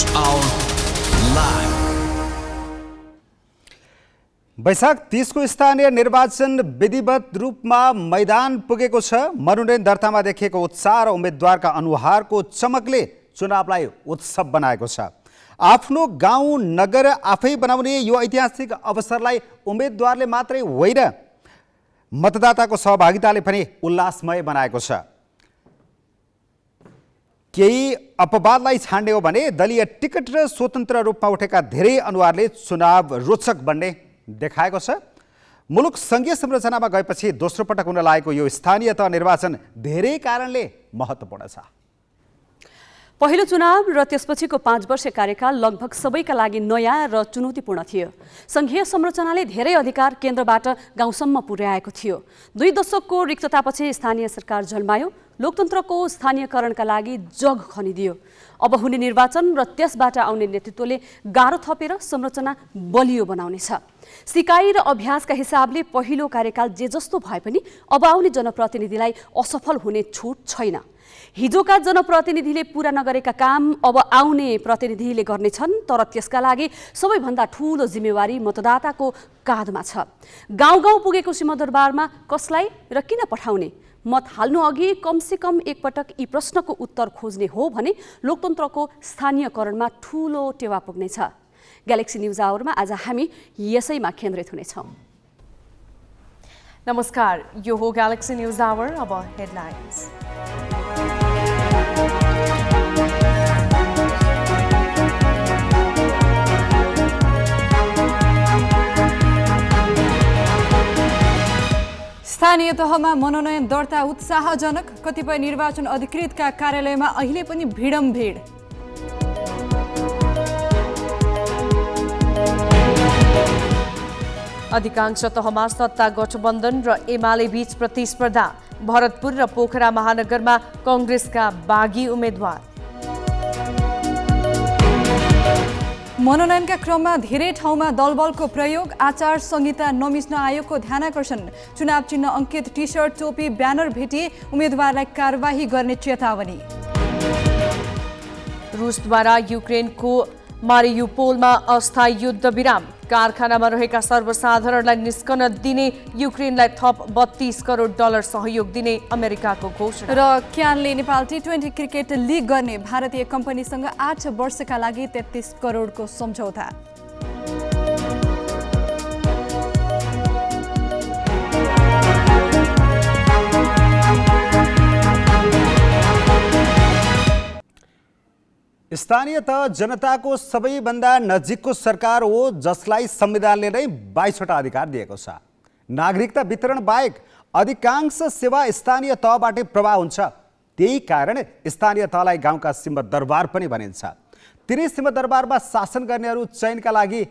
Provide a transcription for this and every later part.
News Hour Live. वैशाख 30 को स्थानीय निर्वाचन विधिवत रूपमा मैदान पुगेको छ। मनोनयन दर्तामा देखिएको उत्साह र उम्मेदवारका अनुहारको चमकले चुनावलाई उत्सव बनाएको छ। आफ्नो गाउँ नगर आफै बनाउने यो ऐतिहासिक अवसरलाई उम्मेदवारले मात्रै होइन, मतदाताको सहभागिताले पनि उल्लासमय बनाएको छ। केही अपवादलाई छाड्ने हो भने दलीय टिकट र स्वतन्त्र रूपमा उठेका धेरै अनुहारले चुनाव रोचक बन्ने देखाएको छ। मुलुक संघीय संरचनामा गएपछि दोस्रो पटक हुन लागेको यो स्थानीय तह निर्वाचन धेरै कारणले महत्त्वपूर्ण छ। पहिलो चुनाव र त्यसपछिको 5 वर्षे कार्यकाल लगभग सबैका लागि नयाँ र चुनौतीपूर्ण थियो। संघीय संरचनाले धेरै अधिकार केन्द्रबाट गाउँसम्म पुर्याएको थियो। 2 दशकको रिक्ततापछि स्थानीय सरकार जन्मायो। लोकतन्त्रको स्थानीयकरणका लागि जग खनिदियो। अब हुने निर्वाचन र त्यसबाट आउने नेतृत्वले गाह्रो थपेर संरचना बलियो बनाउनेछ। सिकाइ र अभ्यासका हिसाबले पहिलो कार्यकाल जे जस्तो भए पनि अब आउने जनप्रतिनिधिलाई असफल हुने छुट छैन। हिजोका जनप्रतिनिधिले पूरा नगरेका काम अब आउने प्रतिनिधिले गर्नेछन्, तर त्यसका लागि सबैभन्दा ठूलो जिम्मेवारी मतदाताको काँधमा छ। गाउँ गाउँ पुगेको सिंहदरबारमा कसलाई र किन पठाउने? मत हाल्नु अघि कमसेकम एकपटक यी प्रश्नको उत्तर खोज्ने हो भने लोकतन्त्रको स्थानीयकरणमा ठूलो टेवा पुग्नेछ। ग्यालेक्सी न्युज आवरमा आज हामी यसैमा केन्द्रित हुनेछौँ। नमस्कार, यो हो ग्यालेक्सी न्युज आवर। अब हेडलाइन्स। स्थानीय तहमा मनोनयन दर्ता उत्साहजनक। कतिपय निर्वाचन अधिकृतका कार्यालयमा अहिले पनि भिडम्भिड। अधिकांश तहमा सत्ता गठबन्धन र एमाले बीच प्रतिस्पर्धा। भरतपुर र पोखरा महानगरमा कांग्रेसका बागी उम्मेद्वार। मनोनयनका क्रममा धेरै ठाउँमा दलबलको प्रयोग। आचार संहिता नमिच्न आयोगको ध्यानाकर्षण। चुनाव चिन्ह अंकित टी शर्ट, टोपी, ब्यानर भेटी उम्मेद्वारलाई कारबाही गर्ने चेतावनी। रुसद्वारा युक्रेनको मारियुपोलमा अस्थायी युद्ध विराम। कारखानामा रहेका सर्वसाधारणलाई निस्कन दिने युक्रेनलाई थप $32 करोड सहयोग दिने अमेरिकाको घोषणा। र क्यानले नेपाल T20 क्रिकेट लिग गर्ने भारतीय कम्पनीसँग 8 वर्षका लागि 33 करोडको सम्झौता। स्थानीय तह जनताको सबैभन्दा नजिकको सरकार हो, जसलाई संविधानले नै 22वटा अधिकार दिएको छ। नागरिकता वितरण बाहेक अधिकांश सेवा स्थानीय तहबाटै प्रवाह हुन्छ। त्यही कारण स्थानीय तहलाई गाउँका सिंहदरबार पनि भनिन्छ। तिनै सिंहदरबारमा शासन गर्नेहरू चयनका लागि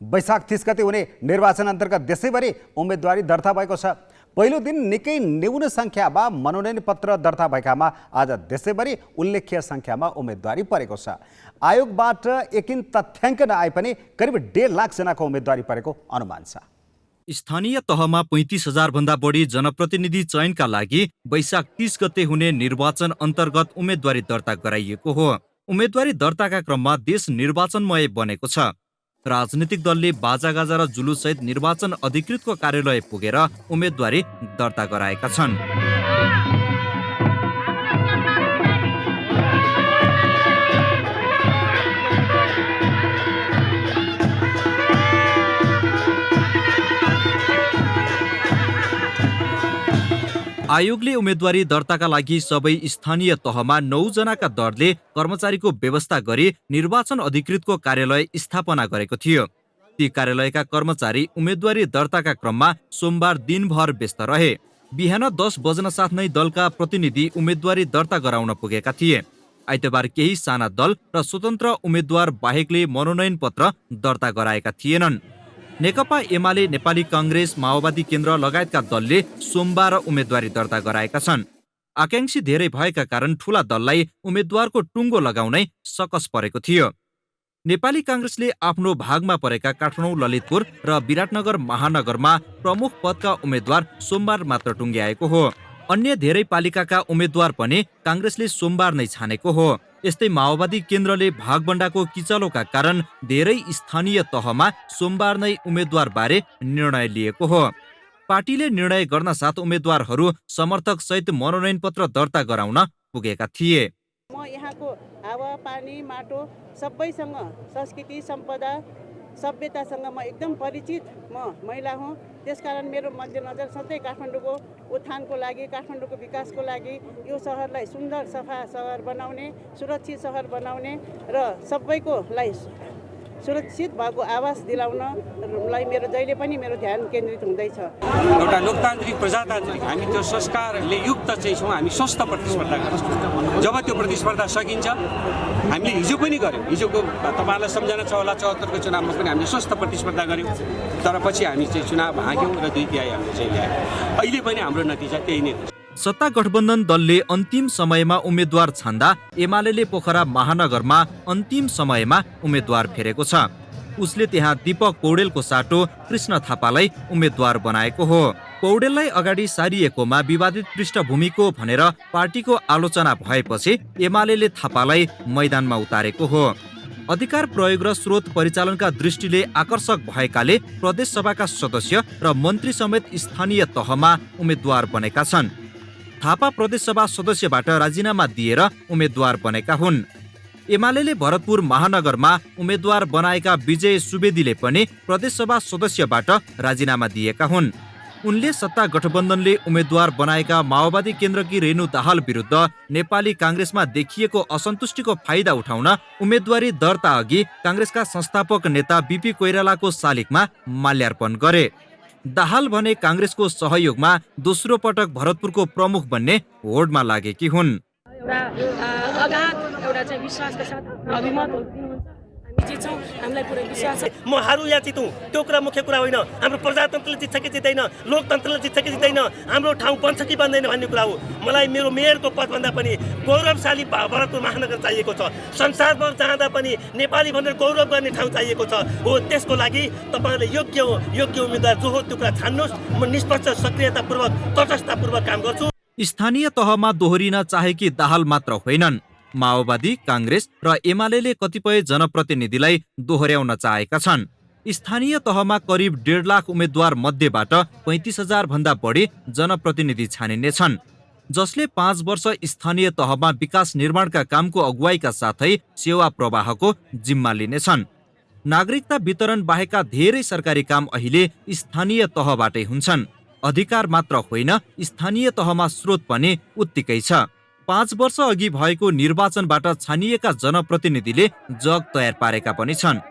वैशाख 30 गते हुने निर्वाचन अन्तर्गत देशैभरि उम्मेदवारी दर्ता भएको छ। पहिलो दिन निकै न्यून सङ्ख्यामा मनोनयन पत्र दर्ता भएकामा आज देशैभरि उल्लेख्य सङ्ख्यामा उम्मेदवारी परेको छ। आयोगबाट एकिन तथ्याङ्क नआए पनि करिब 1.5 लाख जनाको उम्मेदवारी परेको अनुमान छ। स्थानीय तहमा 35,000 भन्दा बढी जनप्रतिनिधि चयनका लागि वैशाख 30 गते हुने निर्वाचन अन्तर्गत उम्मेदवारी दर्ता गराइएको हो। उम्मेदवारी दर्ताका क्रममा देश निर्वाचनमय बनेको छ। राजनीतिक दलले बाजागाजा र जुलुससहित निर्वाचन अधिकृतको कार्यालय पुगेर उम्मेदवारी दर्ता गराएका छन्। आयोगले उम्मेदवारी दर्ताका लागि सबै स्थानीय तहमा 9 जनाका दरले कर्मचारीको व्यवस्था गरी निर्वाचन अधिकृतको कार्यालय स्थापना गरेको थियो। ती कार्यालयका कर्मचारी उम्मेदवारी दर्ताका क्रममा सोमबार दिनभर व्यस्त रहे। बिहान 10 बज्न साथ नै दलका प्रतिनिधि उम्मेदवारी दर्ता गराउन पुगेका थिए। आइतबार केही साना दल र स्वतन्त्र उम्मेद्वार बाहेकले मनोनयन पत्र दर्ता गराएका थिएनन्। नेकपा एमाले, नेपाली कांग्रेस, माओवादी केन्द्र लगायतका दलले सोमबार उम्मेदवारी दर्ता गराएका छन्। आकांक्षी धेरै भएका कारण ठूला दललाई उम्मेद्वारको टुङ्गो लगाउनै सकस परेको थियो। नेपाली कांग्रेसले आफ्नो भागमा परेका काठमाडौँ, ललितपुर र विराटनगर महानगरमा प्रमुख पदका उम्मेद्वार सोमबार मात्र टुङ्ग्याएको हो। अन्य धेरै पालिकाका उम्मेद्वार पनि कांग्रेसले सोमबार नै छानेको हो। यस्तै माओवादी केन्द्रले भागबण्डाको किचलोका कारण धेरै स्थानीय तहमा सोमबार नै उम्मेद्वारबारे निर्णय लिएको हो। पार्टीले निर्णय गर्न साथ उम्मेद्वारहरू समर्थक सहित मनोनयन पत्र दर्ता गराउन पुगेका थिए। म यहाँको हावा पानी माटो सबैसँग संस्कृति सम्पदा सभ्यतासँग म एकदम परिचित महिला हुँ। त्यसकारण मेरो मध्यनजर सधैँ काठमाडौँको उत्थानको लागि, काठमाडौँको विकासको लागि, यो सहरलाई सुन्दर सफा सहर बनाउने, सुरक्षित सहर बनाउने र सबैको लागि सुरक्षित भएको आवास दिलाउनलाई मेरो जहिले पनि मेरो ध्यान केन्द्रित हुँदैछ। एउटा लोकतान्त्रिक प्रजातान्त्रिक हामी त्यो संस्कारले युक्त चाहिँ छौँ। हामी स्वस्थ प्रतिस्पर्धा गर्छौँ। जब त्यो प्रतिस्पर्धा सकिन्छ, हामीले हिजो पनि गऱ्यौँ। हिजोको तपाईँलाई सम्झना छ होला, 74को चुनावमा पनि हामीले स्वस्थ प्रतिस्पर्धा गऱ्यौँ, तर पछि हामी चाहिँ चुनाव हाँक्यौँ र 2 तिहाई हामीले चाहिँ ल्यायौँ। अहिले पनि हाम्रो नतिजा त्यही नै हो। सत्ता गठबन्धन दलले अन्तिम समयमा उम्मेद्वार छान्दा एमाले पोखरा महानगरमा अन्तिम समयमा उम्मेद्वार फेरेको छ। उसले त्यहाँ दीपक पौडेलको साटो कृष्ण थापालाई उम्मेद्वार बनाएको हो। पौडेललाई अगाडि सारिएकोमा विवादित पृष्ठभूमिको भनेर पार्टीको आलोचना भएपछि एमाले थापालाई मैदानमा उतारेको हो। अधिकार प्रयोग र स्रोत परिचालनका दृष्टिले आकर्षक भएकाले प्रदेश सभाका सदस्य र मन्त्री समेत स्थानीय तहमा उम्मेद्वार बनेका छन्। थापा प्रदेशसभा सदस्यबाट राजीनामा दिएर उम्मेद्वार बनेका हुन्। एमाले भरतपुर महानगरमा उम्मेद्वार बनाएका विजय सुवेदीले पनि प्रदेशसभा सदस्यबाट राजीनामा दिएका हुन्। उनले सत्ता गठबन्धनले उम्मेद्वार बनाएका माओवादी केन्द्रकी रेणु दाहाल विरुद्ध नेपाली काङ्ग्रेसमा देखिएको असन्तुष्टिको फाइदा उठाउन उम्मेद्वारी दर्ता अघि काङ्ग्रेसका संस्थापक नेता बीपी कोइरालाको शालिगमा माल्यार्पण गरे। दाहाल भने काङ्ग्रेसको सहयोगमा दोस्रो पटक भरतपुरको प्रमुख बन्ने होडमा लागेकी हुन्। म हारू या जितौँ त्यो कुरा मुख्य कुरा होइन। हाम्रो प्रजातन्त्रले जित्छ कि जित्दैन, लोकतन्त्रले जित्छ कि जित्दैन, हाम्रो ठाउँ बन्छ कि बन्दैन भन्ने कुरा हो। मलाई मेरो मेयरको पदभन्दा पनि गौरवशाली भरतपुर महानगर चाहिएको छ। संसारमा जाँदा पनि नेपाली भनेर गौरव गर्ने ठाउँ चाहिएको छ। हो, त्यसको लागि तपाईँहरूले योग्य उम्मेद्वार जो हो त्यो कुरा छान्नुहोस्। म निष्पक्ष, सक्रियतापूर्वक, तटस्थतापूर्वक काम गर्छु। स्थानीय तहमा दोहोरिन चाहेकी दाहाल मात्र होइनन्, माओवादी, काङ्ग्रेस र एमाले कतिपय जनप्रतिनिधिलाई दोहोर्याउन चाहेका छन्। स्थानीय तहमा करिब 1.5 लाख उम्मेद्वार मध्येबाट 35,000 भन्दा बढी जनप्रतिनिधि छानिनेछन्, जसले 5 वर्ष स्थानीय तहमा विकास निर्माणका कामको अगुवाईका साथै सेवा प्रवाहको जिम्मा लिनेछन्। नागरिकता वितरण बाहेकका धेरै सरकारी काम अहिले स्थानीय तहबाटै हुन्छन्। अधिकार मात्र होइन, स्थानीय तहमा स्रोत पनि उत्तिकै छ। 5 वर्ष अघि भएको निर्वाचनबाट छानिएका जनप्रतिनिधिले जग तयार पारेका पनि छन्।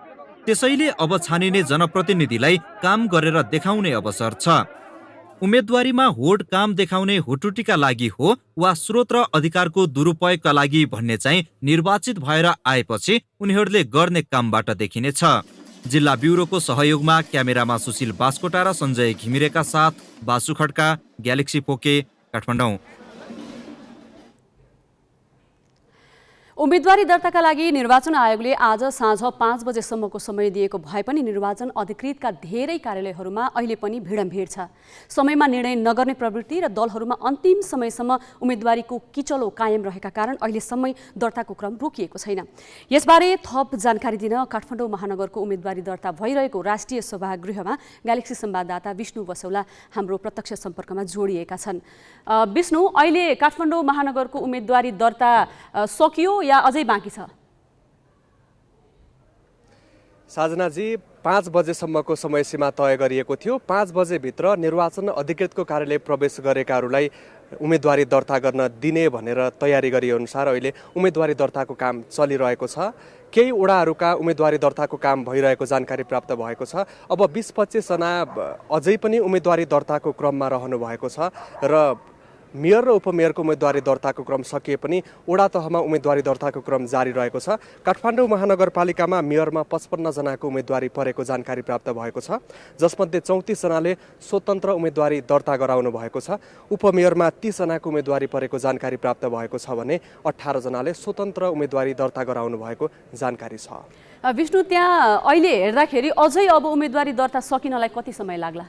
त्यसैले अब छानिने जनप्रतिनिधिलाई काम गरेर देखाउने अवसर छ। उम्मेदवारीमा होड काम देखाउने हुटुटीका लागि हो वा स्रोत र अधिकारको दुरुपयोगका लागि भन्ने चाहिँ निर्वाचित भएर आएपछि उनीहरूले गर्ने कामबाट देखिनेछ। जिल्ला ब्युरोको सहयोगमा क्यामेरामा सुशील बास्कोटा र सञ्जय घिमिरेका साथ बासु खड्का, ग्यालेक्सी पोके, काठमाडौँ। उम्मेदवारी दर्ताका लागि निर्वाचन आयोगले आज साँझ 5 बजेसम्मको समय दिएको भए पनि निर्वाचन अधिकृतका धेरै कार्यालयहरूमा अहिले पनि भिडम्भिड छ। समयमा निर्णय नगर्ने प्रवृत्ति र दलहरूमा अन्तिम समयसम्म उम्मेदवारीको किचलो कायम रहेका कारण अहिले समय दर्ताको क्रम रोकिएको छैन। यसबारे थप जानकारी दिन काठमाडौँ महानगरको उम्मेदवारी दर्ता भइरहेको राष्ट्रिय सभागृहमा ग्यालेक्सी संवाददाता विष्णु बसौला हाम्रो प्रत्यक्ष सम्पर्कमा जोडिएका छन्। विष्णु, अहिले काठमाडौँ महानगरको उम्मेदवारी दर्ता सकियो या अझै बाँकी छ? साजनाजी, 5 बजेसम्मको समय सीमा तय गरिएको थियो। 5 बजेभित्र निर्वाचन अधिकृतको कार्यालय प्रवेश गरेकाहरूलाई उम्मेदवारी दर्ता गर्न दिने भनेर तयारी गरिए अनुसार अहिले उम्मेदवारी दर्ताको काम चलिरहेको छ। केही वडाहरूका उम्मेदवारी दर्ताको काम भइरहेको जानकारी प्राप्त भएको छ। अब 20-25 जना अझै पनि उम्मेदवारी दर्ताको क्रममा रहनु भएको छ र मेयर र उपमेयरको उम्मेदवारी दर्ताको क्रम सकिए पनि वडा तहमा उम्मेदवारी दर्ताको क्रम जारी रहेको छ। काठमाडौँ महानगरपालिकामा मेयरमा 55 जनाको उम्मेदवारी परेको जानकारी प्राप्त भएको छ, जसमध्ये 34 जनाले स्वतन्त्र उम्मेदवारी दर्ता गराउनु भएको छ। उपमेयरमा 30 जनाको उम्मेदवारी परेको जानकारी प्राप्त भएको छ भने 18 जनाले स्वतन्त्र उम्मेदवारी दर्ता गराउनु भएको जानकारी छ। विष्णु, त्यहाँ अहिले हेर्दाखेरि अझै अब उम्मेदवारी दर्ता सकिनलाई कति समय लाग्ला?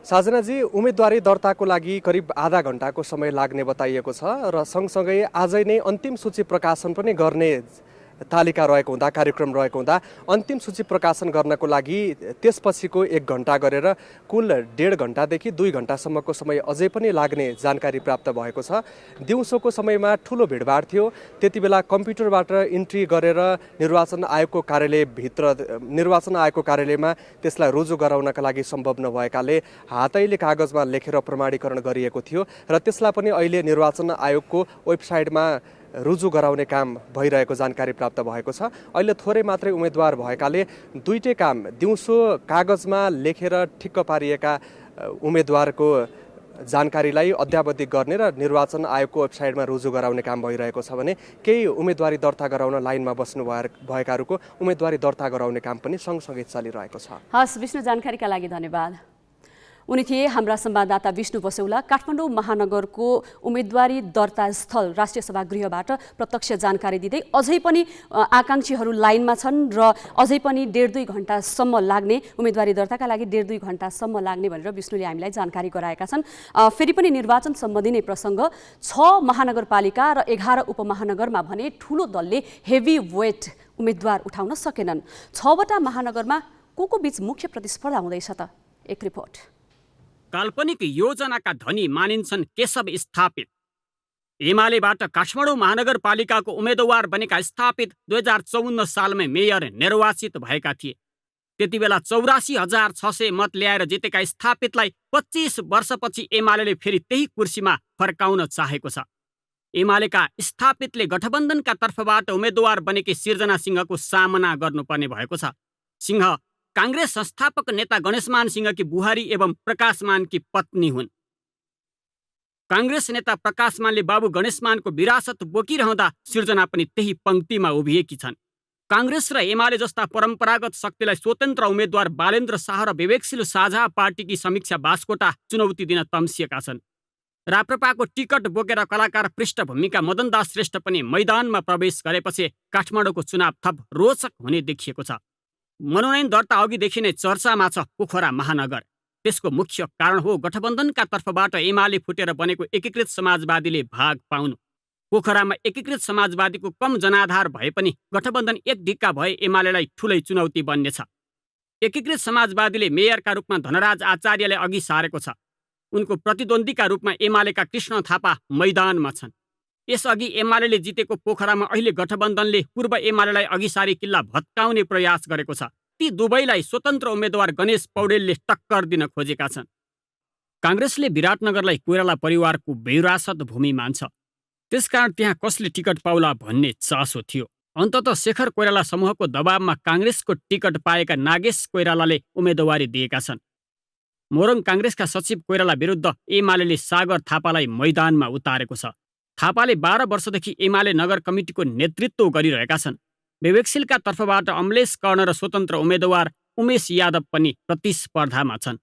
साजनाजी, उम्मेदवारी दर्ताको लागि करिब आधा घण्टाको समय लाग्ने बताइएको छ र सँगसँगै आजै नै अन्तिम सूची प्रकाशन पनि गर्ने तालिका रहेको हुँदा, कार्यक्रम रहेको हुँदा अन्तिम सूची प्रकाशन गर्नको लागि त्यसपछिको 1 घण्टा गरेर कुल 1.5 घण्टादेखि 2 घण्टासम्मको समय अझै पनि लाग्ने जानकारी प्राप्त भएको छ। दिउँसोको समयमा ठुलो भिडभाड थियो, त्यति बेला कम्प्युटरबाट इन्ट्री गरेर निर्वाचन आयोगको कार्यालयमा त्यसलाई रुजु गराउनका लागि सम्भव नभएकाले हातैले कागजमा लेखेर प्रमाणीकरण गरिएको थियो र त्यसलाई पनि अहिले निर्वाचन आयोगको वेबसाइटमा रुजु गराउने काम भइरहेको जानकारी प्राप्त भएको छ। अहिले थोरै मात्रै उम्मेदवार भएकाले दुईटै काम दिउँसो कागजमा लेखेर ठिक्क पारिएका उम्मेदवारको जानकारीलाई अद्यावधिक गर्ने र निर्वाचन आयोगको वेबसाइटमा रुजु गराउने काम भइरहेको छ भने केही उम्मेदवारी दर्ता गराउन लाइनमा बस्नु भएकाहरूको उम्मेदवारी दर्ता गराउने काम पनि सँगसँगै चलिरहेको छ। हस् विष्णु, जानकारीका लागि धन्यवाद। उनी थिए हाम्रा संवाददाता विष्णु बसौला। काठमाडौँ महानगरको उम्मेदवारी दर्ता स्थल राष्ट्रिय सभागृहबाट प्रत्यक्ष जानकारी दिँदै अझै पनि आकाङ्क्षीहरू लाइनमा छन् र अझै पनि 1.5-2 घण्टासम्म लाग्ने, उम्मेदवारी दर्ताका लागि 1.5-2 घण्टासम्म लाग्ने भनेर विष्णुले हामीलाई जानकारी गराएका छन्। फेरि पनि निर्वाचन सम्बन्धी नै प्रसङ्ग, 6 महानगरपालिका र 11 उपमहानगरमा भने ठुलो दलले हेभी वेट उम्मेदवार उठाउन सकेनन्। 6वटा महानगरमा को बीच मुख्य प्रतिस्पर्धा हुँदैछ त? एक रिपोर्ट। काल्पनिक योजनाका धनी मानिन्छन् केशव स्थापित। एमालेबाट काठमाडौँ महानगरपालिकाको उम्मेदवार बनेका स्थापित 2054 सालमै मेयर निर्वाचित भएका थिए। त्यति बेला 84,600 मत ल्याएर जितेका स्थापितलाई 25 वर्षपछि एमाले फेरि त्यही कुर्सीमा फर्काउन चाहेको छ। एमालेका स्थापितले गठबन्धनका तर्फबाट उम्मेदवार बनेकी सिर्जना सिंहको सामना गर्नुपर्ने भएको छ। सिंह काङ्ग्रेस संस्थापक नेता गणेशमान सिंहकी बुहारी एवं प्रकाशमानकी पत्नी हुन्। काङ्ग्रेस नेता प्रकाशमानले बाबु गणेशमानको विरासत बोकिरहँदा सिर्जना पनि त्यही पंक्तिमा उभिएकी छन्। काङ्ग्रेस र एमाले जस्ता परम्परागत शक्तिलाई स्वतन्त्र उम्मेद्वार बालेन्द्र शाह र विवेकशील साझा पार्टीकी समीक्षा बास्कोटा चुनौती दिन तम्सिएका छन्। राप्रपाको टिकट बोकेर कलाकार पृष्ठभूमिका मदनदास श्रेष्ठ पनि मैदानमा प्रवेश गरेपछि काठमाडौँको चुनाव थप रोचक हुने देखिएको छ। मनोनयन दर्ता अघिदेखि नै चर्चामा छ पोखरा महानगर। त्यसको मुख्य कारण हो गठबन्धनका तर्फबाट एमाले फुटेर बनेको एकीकृत समाजवादीले भाग पाउनु। पोखरामा एकीकृत समाजवादीको कम जनाधार भए पनि गठबन्धन एक ढिक्का भए एमालेलाई ठुलै चुनौती बन्नेछ। एकीकृत समाजवादीले मेयरका रूपमा धनराज आचार्यले अघि सारेको छ। उनको प्रतिद्वन्द्वीका रूपमा एमालेका कृष्ण थापा मैदानमा छन्। यसअघि एमाले जितेको पोखरामा अहिले गठबन्धनले पूर्व एमालेलाई अघि सारी किल्ला भत्काउने प्रयास गरेको छ। ती दुवैलाई स्वतन्त्र उम्मेद्वार गणेश पौडेलले टक्कर दिन खोजेका छन्। काङ्ग्रेसले विराटनगरलाई कोइराला परिवारको विरासत भूमि मान्छ। त्यसकारण त्यहाँ कसले टिकट पाउला भन्ने चासो थियो। अन्ततः शेखर कोइराला समूहको दबावमा काङ्ग्रेसको टिकट पाएका नागेश कोइरालाले उम्मेदवारी दिएका छन्। मोरङ काङ्ग्रेसका सचिव कोइराला विरुद्ध एमाले सागर थापालाई मैदानमा उतारेको छ। थापाले 12 वर्षदेखि एमाले नगर कमिटीको नेतृत्व गरिरहेका छन्। विवेकशीलका तर्फबाट अमलेश कर्ण र स्वतन्त्र उम्मेदवार उमेश यादव पनि प्रतिस्पर्धामा छन्।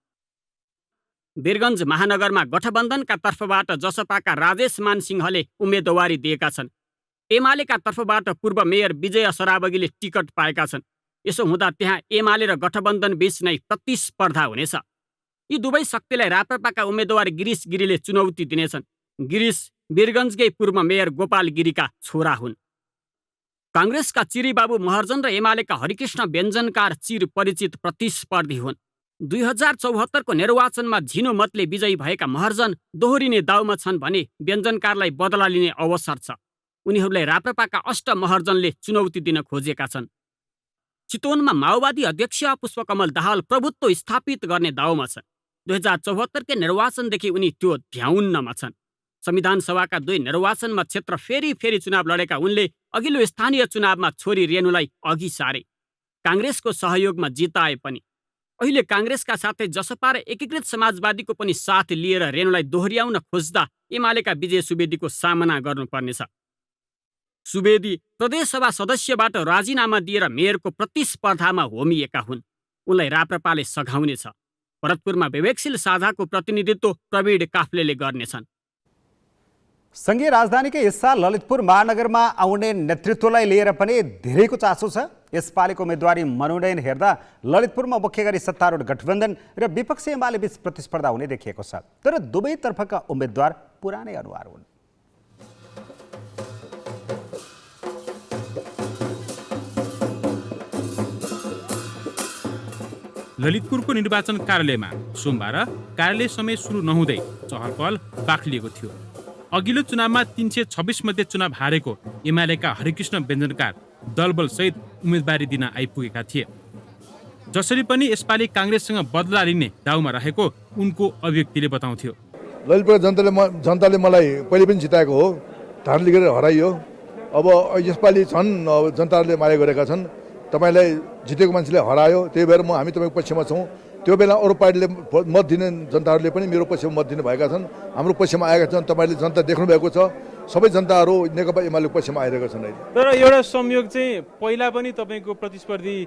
वीरगञ्ज महानगरमा गठबन्धनका तर्फबाट जसपाका राजेश मान सिंहले उम्मेदवारी दिएका छन्। एमालेका तर्फबाट पूर्व मेयर विजय सराबगीले टिकट पाएका छन्। यसो हुँदा त्यहाँ एमाले र गठबन्धन बीच नै प्रतिस्पर्धा हुनेछ। यी दुवै शक्तिलाई राप्रपाका उम्मेदवार गिरीश गिरीले चुनौती दिनेछन्। गिरीश वीरगञ्जकै पूर्व मेयर गोपाल गिरीका छोरा हुन्। काङ्ग्रेसका चिरीबाबु महर्जन र एमालेका हरिकृष्ण व्यञ्जनकार चिर परिचित प्रतिस्पर्धी हुन्। 2074को निर्वाचनमा झिनो मतले विजयी भएका महर्जन दोहोरिने दाउमा छन् भने व्यञ्जनकारलाई बदला लिने अवसर छ। उनीहरूलाई राप्रपाका अष्ट महर्जनले चुनौती दिन खोजेका छन्। चितवनमा माओवादी अध्यक्ष पुष्पकमल दाहाल प्रभुत्व स्थापित गर्ने दाउमा छन्। 2074 निर्वाचनदेखि उनी त्यो ध्याउन्नमा छन्। संविधान सभाका 2 निर्वाचनमा क्षेत्र फेरि चुनाव लडेका उनले अघिल्लो स्थानीय चुनावमा छोरी रेणुलाई अघि सारे। काङ्ग्रेसको सहयोगमा जिताए पनि। अहिले काङ्ग्रेसका साथै जसपा र एकीकृत समाजवादीको पनि साथ लिएर रेणुलाई दोहोर्याउन खोज्दा एमालेका विजय सुवेदीको सामना गर्नुपर्नेछ। सुवेदी प्रदेशसभा सदस्यबाट राजीनामा दिएर मेयरको प्रतिस्पर्धामा होमिएका हुन्। उनलाई राप्रपाले सघाउनेछ। भरतपुरमा विवेकशील साझाको प्रतिनिधित्व प्रवीण काफ्लेले गर्नेछन्। संघीय राजधानीकै हिस्सा ललितपुर महानगरमा आउने नेतृत्वलाई लिएर पनि धेरैको चासो छ। यसपालिको उम्मेदवारी मनोनयन हेर्दा ललितपुरमा मुख्य गरी सत्तारूढ गठबन्धन र विपक्षी एमाले बीच प्रतिस्पर्धा हुने देखिएको छ। तर दुवैतर्फका उम्मेद्वार पुरानै अनुहार हुन्। ललितपुरको निर्वाचन कार्यालयमा सोमबार कार्यालय समय सुरु नहुँदै चहलपहल बाक्लिएको थियो। अघिल्लो चुनावमा 326 मध्ये चुनाव हारेको एमालेका हरिकृष्ण व्यञ्जनकार दलबल सहित उम्मेदवारी दिन आइपुगेका थिए। जसरी पनि यसपालि काङ्ग्रेससँग बदला लिने दाउमा रहेको उनको अभिव्यक्तिले बताउँथ्यो। ललितपुर जनताले मलाई पहिले पनि जिताएको हो, धान लिएर हराइयो। अब यसपालि छन् जनताले माया गरेका छन्, तपाईँलाई जितेको मान्छेले हरायो, त्यही भएर हामी तपाईँको पक्षमा छौँ। त्यो बेला अरू पार्टीले मत दिने जनताहरूले पनि मेरो पक्षमा मत दिने भएका छन्, हाम्रो पक्षमा आएका छन्। तपाईँले जनता देख्नु भएको छ, सबै जनताहरू नेकपा एमालेको पक्षमा आइरहेका छन्। तर एउटा संयोग चाहिँ पहिला पनि तपाईँको प्रतिस्पर्धी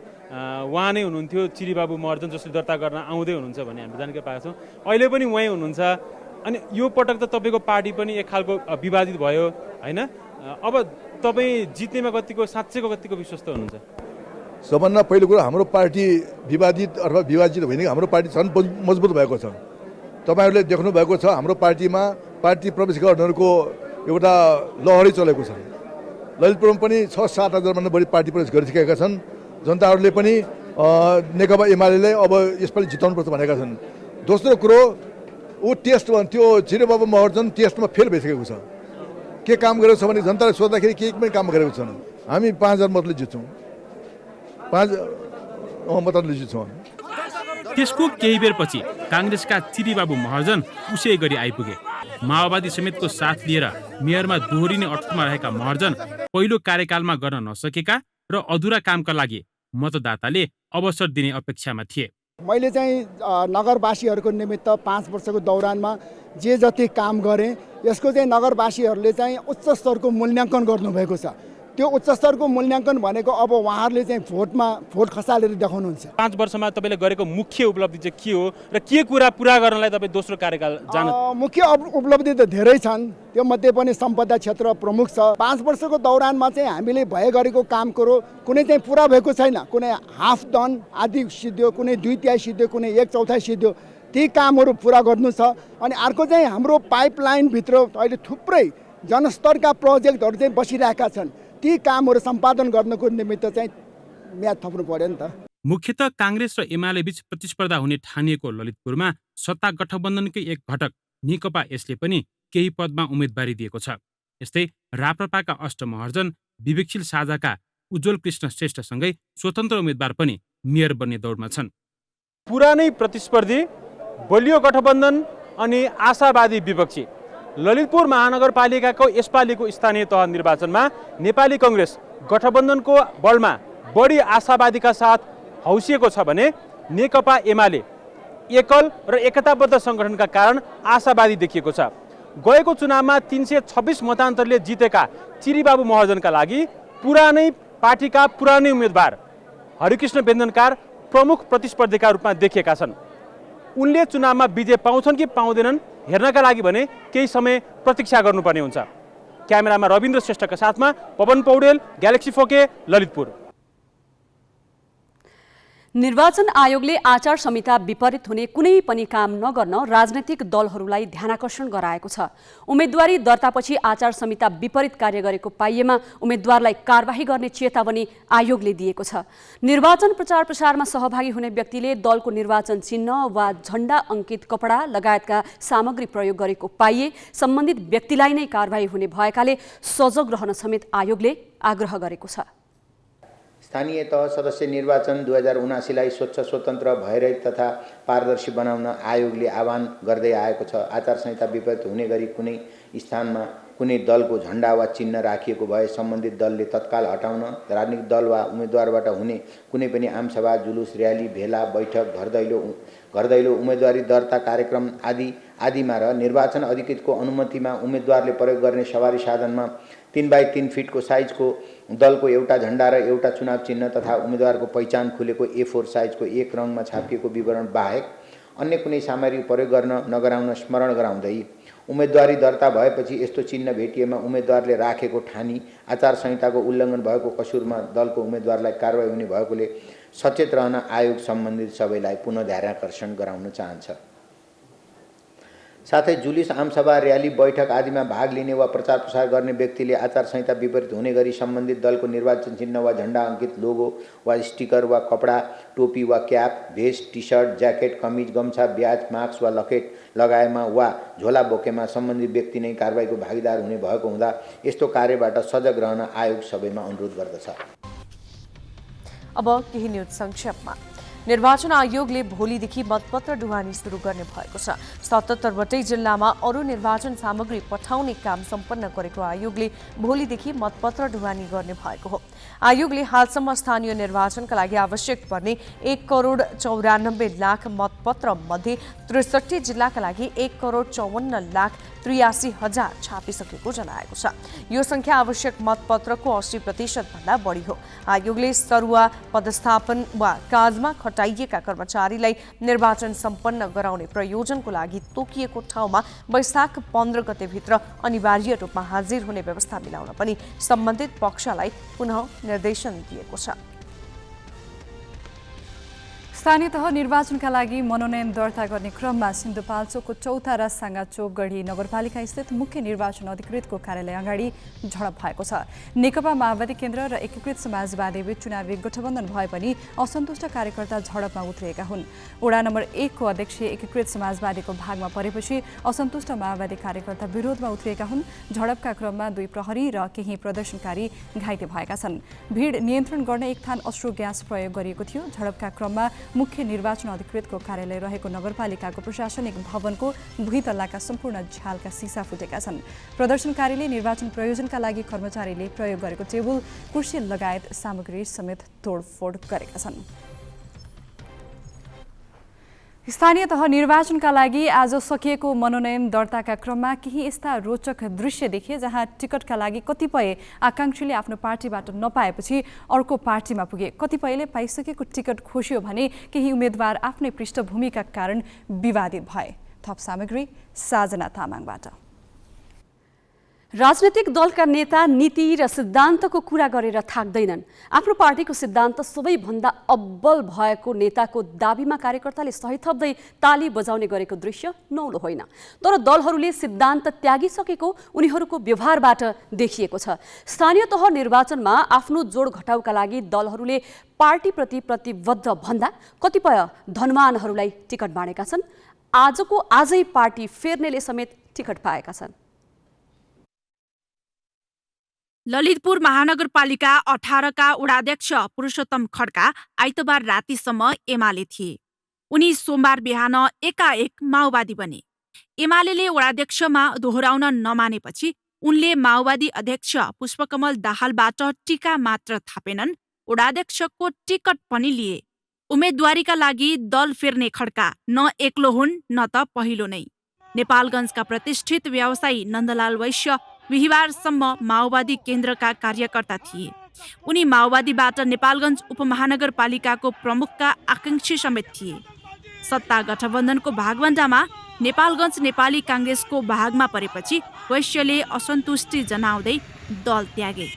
उहाँ नै हुनुहुन्थ्यो, चिरीबाबु महर्जन, जसले दर्ता गर्न आउँदै हुनुहुन्छ भन्ने हामीले जानकारी पाएका छौँ। अहिले पनि उहाँ हुनुहुन्छ। अनि यो पटक त तपाईँको पार्टी पनि एक खालको विभाजित भयो होइन? अब तपाईँ जित्नेमा कतिको साँच्चैको कतिको विश्वस्त हुनुहुन्छ? सबभन्दा पहिलो कुरो, हाम्रो पार्टी विवादित अथवा विभाजित होइन, हाम्रो पार्टी झन् मजबुत भएको छ। तपाईँहरूले देख्नु भएको छ, हाम्रो पार्टीमा पार्टी प्रवेश गर्नेहरूको एउटा लहरै चलेको छ। ललितपुरमा पनि 6-7 हजारभन्दा बढी पार्टी प्रवेश गरिसकेका छन्। जनताहरूले पनि नेकपा एमालेलाई अब यसपालि जिताउनुपर्छ भनेका छन्। दोस्रो कुरो, ऊ टेस्ट त्यो चिरेबाबु महर्जन टेस्टमा फेल भइसकेको छ। के काम गरेको छ भने जनताले सोद्धाखेरि केही पनि काम गरेको छैन। हामी 5000 मतले जित्छौँ, 5 मतले जित्छौँ। त्यसको केही बेरपछि काङ्ग्रेसका चिरीबाबु महर्जन उसै गरी आइपुगे। माओवादी समेतको साथ लिएर मेयरमा दोहोरिने अठोटमा रहेका महर्जन पहिलो कार्यकालमा गर्न नसकेका र अधुरा कामका लागि मतदाताले अवसर दिने अपेक्षामा थिए। मैले चाहिँ नगरवासीहरूको निमित्त 5 वर्षको दौरानमा जे जति काम गरेँ, यसको चाहिँ नगरवासीहरूले चाहिँ उच्च स्तरको मूल्याङ्कन गर्नुभएको छ। त्यो उच्च स्तरको मूल्याङ्कन भनेको अब उहाँहरूले चाहिँ भोट खसालेर देखाउनुहुन्छ। 5 वर्षमा तपाईँले गरेको मुख्य उपलब्धि चाहिँ के हो र के कुरा पुरा गर्नलाई तपाईँ दोस्रो कार्यकाल जान? मुख्य उपलब्धि त धेरै छन्, त्यो मध्ये पनि सम्पदा क्षेत्र प्रमुख छ। 5 वर्षको दौरानमा चाहिँ हामीले भए गरेको काम कुनै चाहिँ पुरा भएको छैन। कुनै हाफ डन, आधी सिद्धियो, कुनै 2/3 सिद्धियो, कुनै 1/4 सिद्धियो। ती कामहरू पुरा गर्नु छ। अनि अर्को चाहिँ हाम्रो पाइपलाइनभित्र अहिले थुप्रै जनस्तरका प्रोजेक्टहरू चाहिँ बसिरहेका छन्। ती कामहरू सम्पादन गर्नको निमित्त चाहिँ म्याद थप्नु पर्यो नि त। मुख्यतः काङ्ग्रेस र एमाले बीच प्रतिस्पर्धा हुने ठानिएको ललितपुरमा सत्ता गठबन्धनकै एक घटक नेकपा यसले पनि केही पदमा उम्मेदवारी दिएको छ। यस्तै राप्रपाका अष्ट महर्जन, विवेकशील साझाका उज्जवल कृष्ण श्रेष्ठसँगै स्वतन्त्र उम्मेदवार पनि मेयर बन्ने दौडमा छन्। पुरानै प्रतिस्पर्धी, बलियो गठबन्धन अनि आशावादी विपक्षी। ललितपुर महानगरपालिकाको यसपालिको स्थानीय तह निर्वाचनमा नेपाली कङ्ग्रेस गठबन्धनको बलमा बढी आशावादीका साथ हौसिएको छ भने नेकपा एमाले एकल र एकताबद्ध सङ्गठनका कारण आशावादी देखिएको छ। गएको चुनावमा 326 मतान्तरले जितेका चिरीबाबु महर्जनका लागि पुरानै पार्टीका पुरानै उम्मेदवार हरिकृष्ण व्यञ्जनकार प्रमुख प्रतिस्पर्धीका रूपमा देखिएका छन्। उनले चुनावमा विजय पाउँछन् कि पाउँदैनन् हेर्नका लागि भने केही समय प्रतीक्षा गर्नुपर्ने हुन्छ। क्यामेरामा रविन्द्र श्रेष्ठका साथमा पवन पौडेल, ग्यालेक्सी फोके, ललितपुर। निर्वाचन आयोगले आचार संहिता विपरीत हुने कुनै पनि काम नगर्न राजनैतिक दलहरूलाई ध्यानाकर्षण गराएको छ। उम्मेदवारी दर्तापछि आचार संहिता विपरीत कार्य गरेको पाइएमा उम्मेदवारलाई कारबाही गर्ने चेतावनी आयोगले दिएको छ। निर्वाचन प्रचार प्रसारमा सहभागी हुने व्यक्तिले दलको निर्वाचन चिन्ह वा झण्डा अङ्कित कपडा लगायतका सामग्री प्रयोग गरेको पाइए सम्बन्धित व्यक्तिलाई नै कारबाही हुने भएकाले सजग रहन समेत आयोगले आग्रह गरेको छ। स्थानीय तह सदस्य निर्वाचन 2079लाई स्वच्छ, स्वतन्त्र, भयरहित तथा पारदर्शी बनाउन आयोगले आह्वान गर्दै आएको छ। आचार संहिता विपरीत हुने गरी कुनै स्थानमा कुनै दलको झण्डा वा चिन्ह राखिएको भए सम्बन्धित दलले तत्काल हटाउन, राजनीतिक दल वा उम्मेदवारबाट हुने कुनै पनि आमसभा, जुलुस, र्याली, भेला, बैठक, घर दैलो, उम्मेदवारी दर्ता कार्यक्रम आदिमा र निर्वाचन अधिकृतको अनुमतिमा उम्मेदवारले प्रयोग गर्ने सवारी साधनमा 3x3 फिटको साइजको दलको एउटा झण्डा र एउटा चुनाव चिन्ह तथा उम्मेदवारको पहिचान खुलेको A4 साइजको एक रङमा छापिएको विवरण बाहेक अन्य कुनै सामग्री प्रयोग गर्न नगराउन स्मरण गराउँदै उम्मेदवारी दर्ता भएपछि यस्तो चिन्ह भेटिएमा उम्मेदवारले राखेको ठानी आचार संहिताको उल्लङ्घन भएको कसुरमा दलको उम्मेदवारलाई कारबाही हुने भएकोले सचेत रहन आयोग सम्बन्धित सबैलाई पुनः ध्यानाकर्षण गराउन चाहन्छ। साथै जुलिस, आमसभा, र्याली, बैठक आदिमा भाग लिने वा प्रचार प्रसार गर्ने व्यक्तिले आचार संहिता विपरीत हुने गरी सम्बन्धित दलको निर्वाचन चिन्ह वा झण्डा अङ्कित लोगो वा स्टिकर वा कपडा, टोपी वा cap, vest, T shirt, jacket, कमिज, गम्छा, ब्याज, मास्क वा लकेट लगाएमा वा झोला बोकेमा सम्बन्धित व्यक्ति नै कारबाहीको भागीदार हुने भएको हुँदा यस्तो कार्यबाट सजग रहन आयोग सबैमा अनुरोध गर्दछ। अब केही न्युज संक्षेपमा। निर्वाचन आयोगले भोलिदेखि मतपत्र ढुवानी सुरु गर्ने भएको छ। 77वटै जिल्लामा अरू निर्वाचन सामग्री पठाउने काम सम्पन्न गरेको आयोगले भोलिदेखि मतपत्र ढुवानी गर्ने भएको हो। आयोगले हालसम्म स्थानीय निर्वाचनका लागि आवश्यक पर्ने 1,94,00,000 मतपत्र मध्ये 63 जिल्लाका लागि 1,54,83,000 छापिसकेको जनाएको छ। यो संख्या आवश्यक मतपत्रको 80% भन्दा बढी हो। आयोगले सरुवा पदस्थापन वा काजमा खटाइएका कर्मचारीलाई निर्वाचन सम्पन्न गराउने प्रयोजनको लागि तोकिएको ठाउँमा वैशाख 15 गतेभित्र अनिवार्य रूपमा हाजिर हुने व्यवस्था मिलाउन पनि सम्बन्धित पक्षलाई पुनः निर्देशन दिएको छ। स्थानीय तह निर्वाचनका लागि मनोनयन दर्ता गर्ने क्रममा सिन्धुपाल्चोकको चौतारा साङ्गाचोक गढी नगरपालिका स्थित मुख्य निर्वाचन अधिकृतको कार्यालय अगाडि झडप भएको छ। नेकपा माओवादी केन्द्र र एकीकृत समाजवादी बीच चुनावी गठबन्धन भए पनि असन्तुष्ट कार्यकर्ता झडपमा उत्रिएका हुन्। वडा नम्बर 1 को अध्यक्ष एकीकृत समाजवादीको भागमा परेपछि असन्तुष्ट माओवादी कार्यकर्ता विरोधमा उत्रिएका हुन्। झडपका क्रममा 2 प्रहरी र केही प्रदर्शनकारी घाइते भएका छन्। भिड नियन्त्रण गर्न एक थान अश्रु ग्यास प्रयोग गरिएको थियो। झडपका क्रममा मुख्य निर्वाचन अधिकृतको कार्यालय रहेको नगरपालिकाको प्रशासनिक भवनको भुइँतल्लाका सम्पूर्ण झ्यालका सिसा फुटेका छन्। प्रदर्शनकारीले निर्वाचन प्रयोजनका लागि कर्मचारीले प्रयोग गरेको टेबल, कुर्सी लगायत सामग्री समेत तोडफोड गरेका छन्। स्थानीय तह निर्वाचनका लागि आज सकिएको मनोनयन दर्ताका क्रममा केही यस्ता रोचक दृश्य देखिए जहाँ टिकटका लागि कतिपय आकांक्षीले आफ्नो पार्टीबाट नपाएपछि अर्को पार्टीमा पुगे। कतिपयले पाइसकेको टिकट खोस्यो भने केही उम्मेदवार आफ्नै पृष्ठभूमिका कारण विवादित भए। थप सामग्री साजना तामाङबाट। राजनैतिक दलका नेता नीति र सिद्धान्तको कुरा गरेर थाक्दैनन्। आफ्नो पार्टीको सिद्धान्त सबैभन्दा अब्बल भएको नेताको दाबीमा कार्यकर्ताले सही थप्दै ताली बजाउने गरेको दृश्य नौलो होइन। तर दलहरूले सिद्धान्त त्यागिसकेको उनीहरूको व्यवहारबाट देखिएको छ। स्थानीय तह निर्वाचनमा आफ्नो जोड घटाउका लागि दलहरूले पार्टीप्रति प्रतिबद्ध भन्दा कतिपय धनवानहरूलाई टिकट बाँडेका छन्। आजको आजै पार्टी फेर्नेले समेत टिकट पाएका छन्। ललितपुर महानगरपालिका 18 का वडाध्यक्ष पुरुषोत्तम खड्का आइतबार रातिसम्म एमाले थिए। उनी सोमबार बिहान एकाएक माओवादी बने। एमालेले वडाध्यक्षमा दोहोऱ्याउन नमानेपछि उनले माओवादी अध्यक्ष पुष्पकमल दाहालबाट टीका मात्र थापेनन्, वडाध्यक्षको टिकट पनि लिए। उम्मेदवारीका लागि दल फेर्ने खड्का न एक्लो हुन् न त पहिलो नै। नेपालगञ्जका प्रतिष्ठित व्यवसायी नन्दलाल वैश्य बिहिबारसम्म माओवादी केन्द्रका कार्यकर्ता थिए। उनी माओवादीबाट नेपालगञ्ज उपमहानगरपालिकाको प्रमुखका आकांक्षी समेत थिए। सत्ता गठबन्धनको भागभण्डामा नेपालगञ्ज नेपाली काङ्ग्रेसको भागमा परेपछि वैश्यले असन्तुष्टि जनाउँदै दल त्यागे।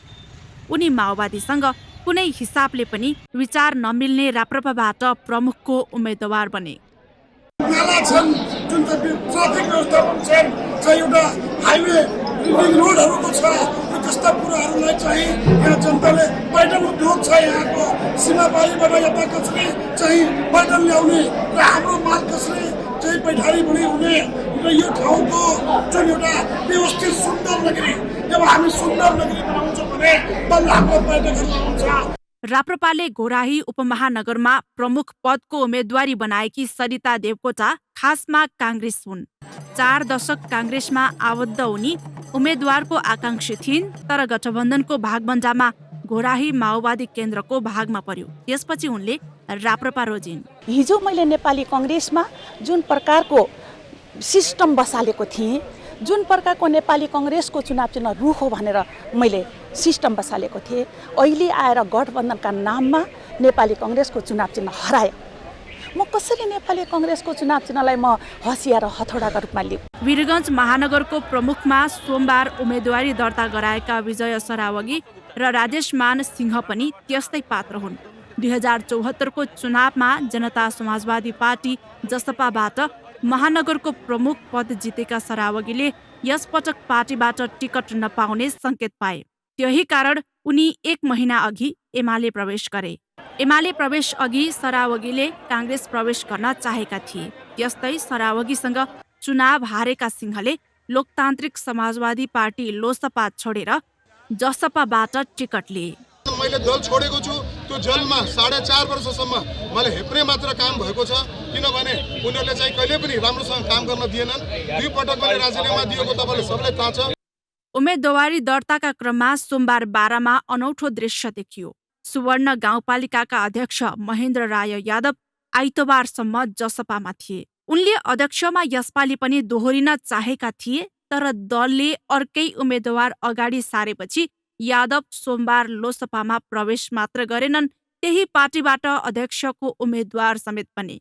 उनी माओवादीसँग कुनै हिसाबले पनि विचार नमिल्ने राप्रपाबाट प्रमुखको उम्मेदवार बने। नाला छन्, जुन ट्राफिक व्यवस्थापन छन्, चाहिँ एउटा हाइवे रिङ रोडहरूको छ, जस्ता कुराहरूलाई चाहिँ यहाँ जनताले पर्यटन उद्योग छ, यहाँको सीमापारीबाट यता कसरी चाहिँ पर्यटन ल्याउने र हाम्रो माल कसरी चाहिँ पैठारीबाट हुने र यो ठाउँको जुन एउटा व्यवस्थित सुन्दर नगरी, जब हामी सुन्दर नगरी बनाउँछौँ भने बल्ल हाम्रो पर्यटकहरू आउँछ। राप्रपाले घोराही उपमहानगरमा प्रमुख पदको उम्मेदवारी बनाएकी सरिता देवकोटा खासमा काङ्ग्रेस हुन्। 4 दशक काङ्ग्रेसमा आबद्ध उनी उम्मेदवारको आकांक्षी थिइन्, तर गठबन्धनको भागभण्डामा घोराही माओवादी केन्द्रको भागमा पर्यो। त्यसपछि उनले राप्रपा रोजिन्। हिजो मैले नेपाली काङ्ग्रेसमा जुन प्रकारको सिस्टम बसालेको थिएँ, जुन प्रकारको नेपाली काङ्ग्रेसको चुनाव चिन्ह रुख हो भनेर मैले सिस्टम बसालेको थिएँ, अहिले आएर गठबन्धनका नाममा नेपाली काङ्ग्रेसको चुनाव चिन्ह हरायो। म कसरी नेपाली कङ्ग्रेसको चुनाव चिन्हलाई म हँसिया र हथौडाका रूपमा लिऊँ। वीरगञ्ज महानगरको प्रमुखमा सोमबार उम्मेदवारी दर्ता गराएका विजय सरावगी र राजेश मान सिंह पनि त्यस्तै पात्र हुन्। 2074को चुनावमा जनता समाजवादी पार्टी जसपाबाट महानगरको प्रमुख पद जितेका सरावगीले यसपटक पार्टीबाट टिकट नपाउने सङ्केत पाए। त्यही कारण उनी 1 महिना अघि एमाले प्रवेश गरे। एमाले प्रवेश अघि सरावगीले काङ्ग्रेस प्रवेश गर्न चाहेका थिए। त्यस्तै सरावगीसँग चुनाव हारेका सिंहले लोकतान्त्रिक समाजवादी पार्टी लोसपा छोडेर जसपाबाट टिकट लिए। मैले दल छोडेको छु, त्यो जलमा 4.5 वर्षसम्म मलाई हेप्ने मात्र काम भएको छ, किनभने उनीहरूले चाहिँ कहिले पनि राम्रोसँग काम गर्न दिएनन्। 2 पटक मैले राज्यलेमा दिएको तपाईँले सबैलाई थाहा छ। उम्मेदवारी दर्ताका क्रममा सोमबार 12 मा अनौठो दृश्य देखियो। सुवर्ण गाउँपालिकाका अध्यक्ष महेन्द्र राय यादव आइतबारसम्म जसपामा थिए। उनले अध्यक्षमा यसपालि पनि दोहोरिन चाहेका थिए, तर दलले अर्कै उम्मेदवार अगाडि सारेपछि यादव सोमबार लोसपामा प्रवेश मात्र गरेनन्, त्यही पार्टीबाट अध्यक्षको उम्मेदवार समेत बने।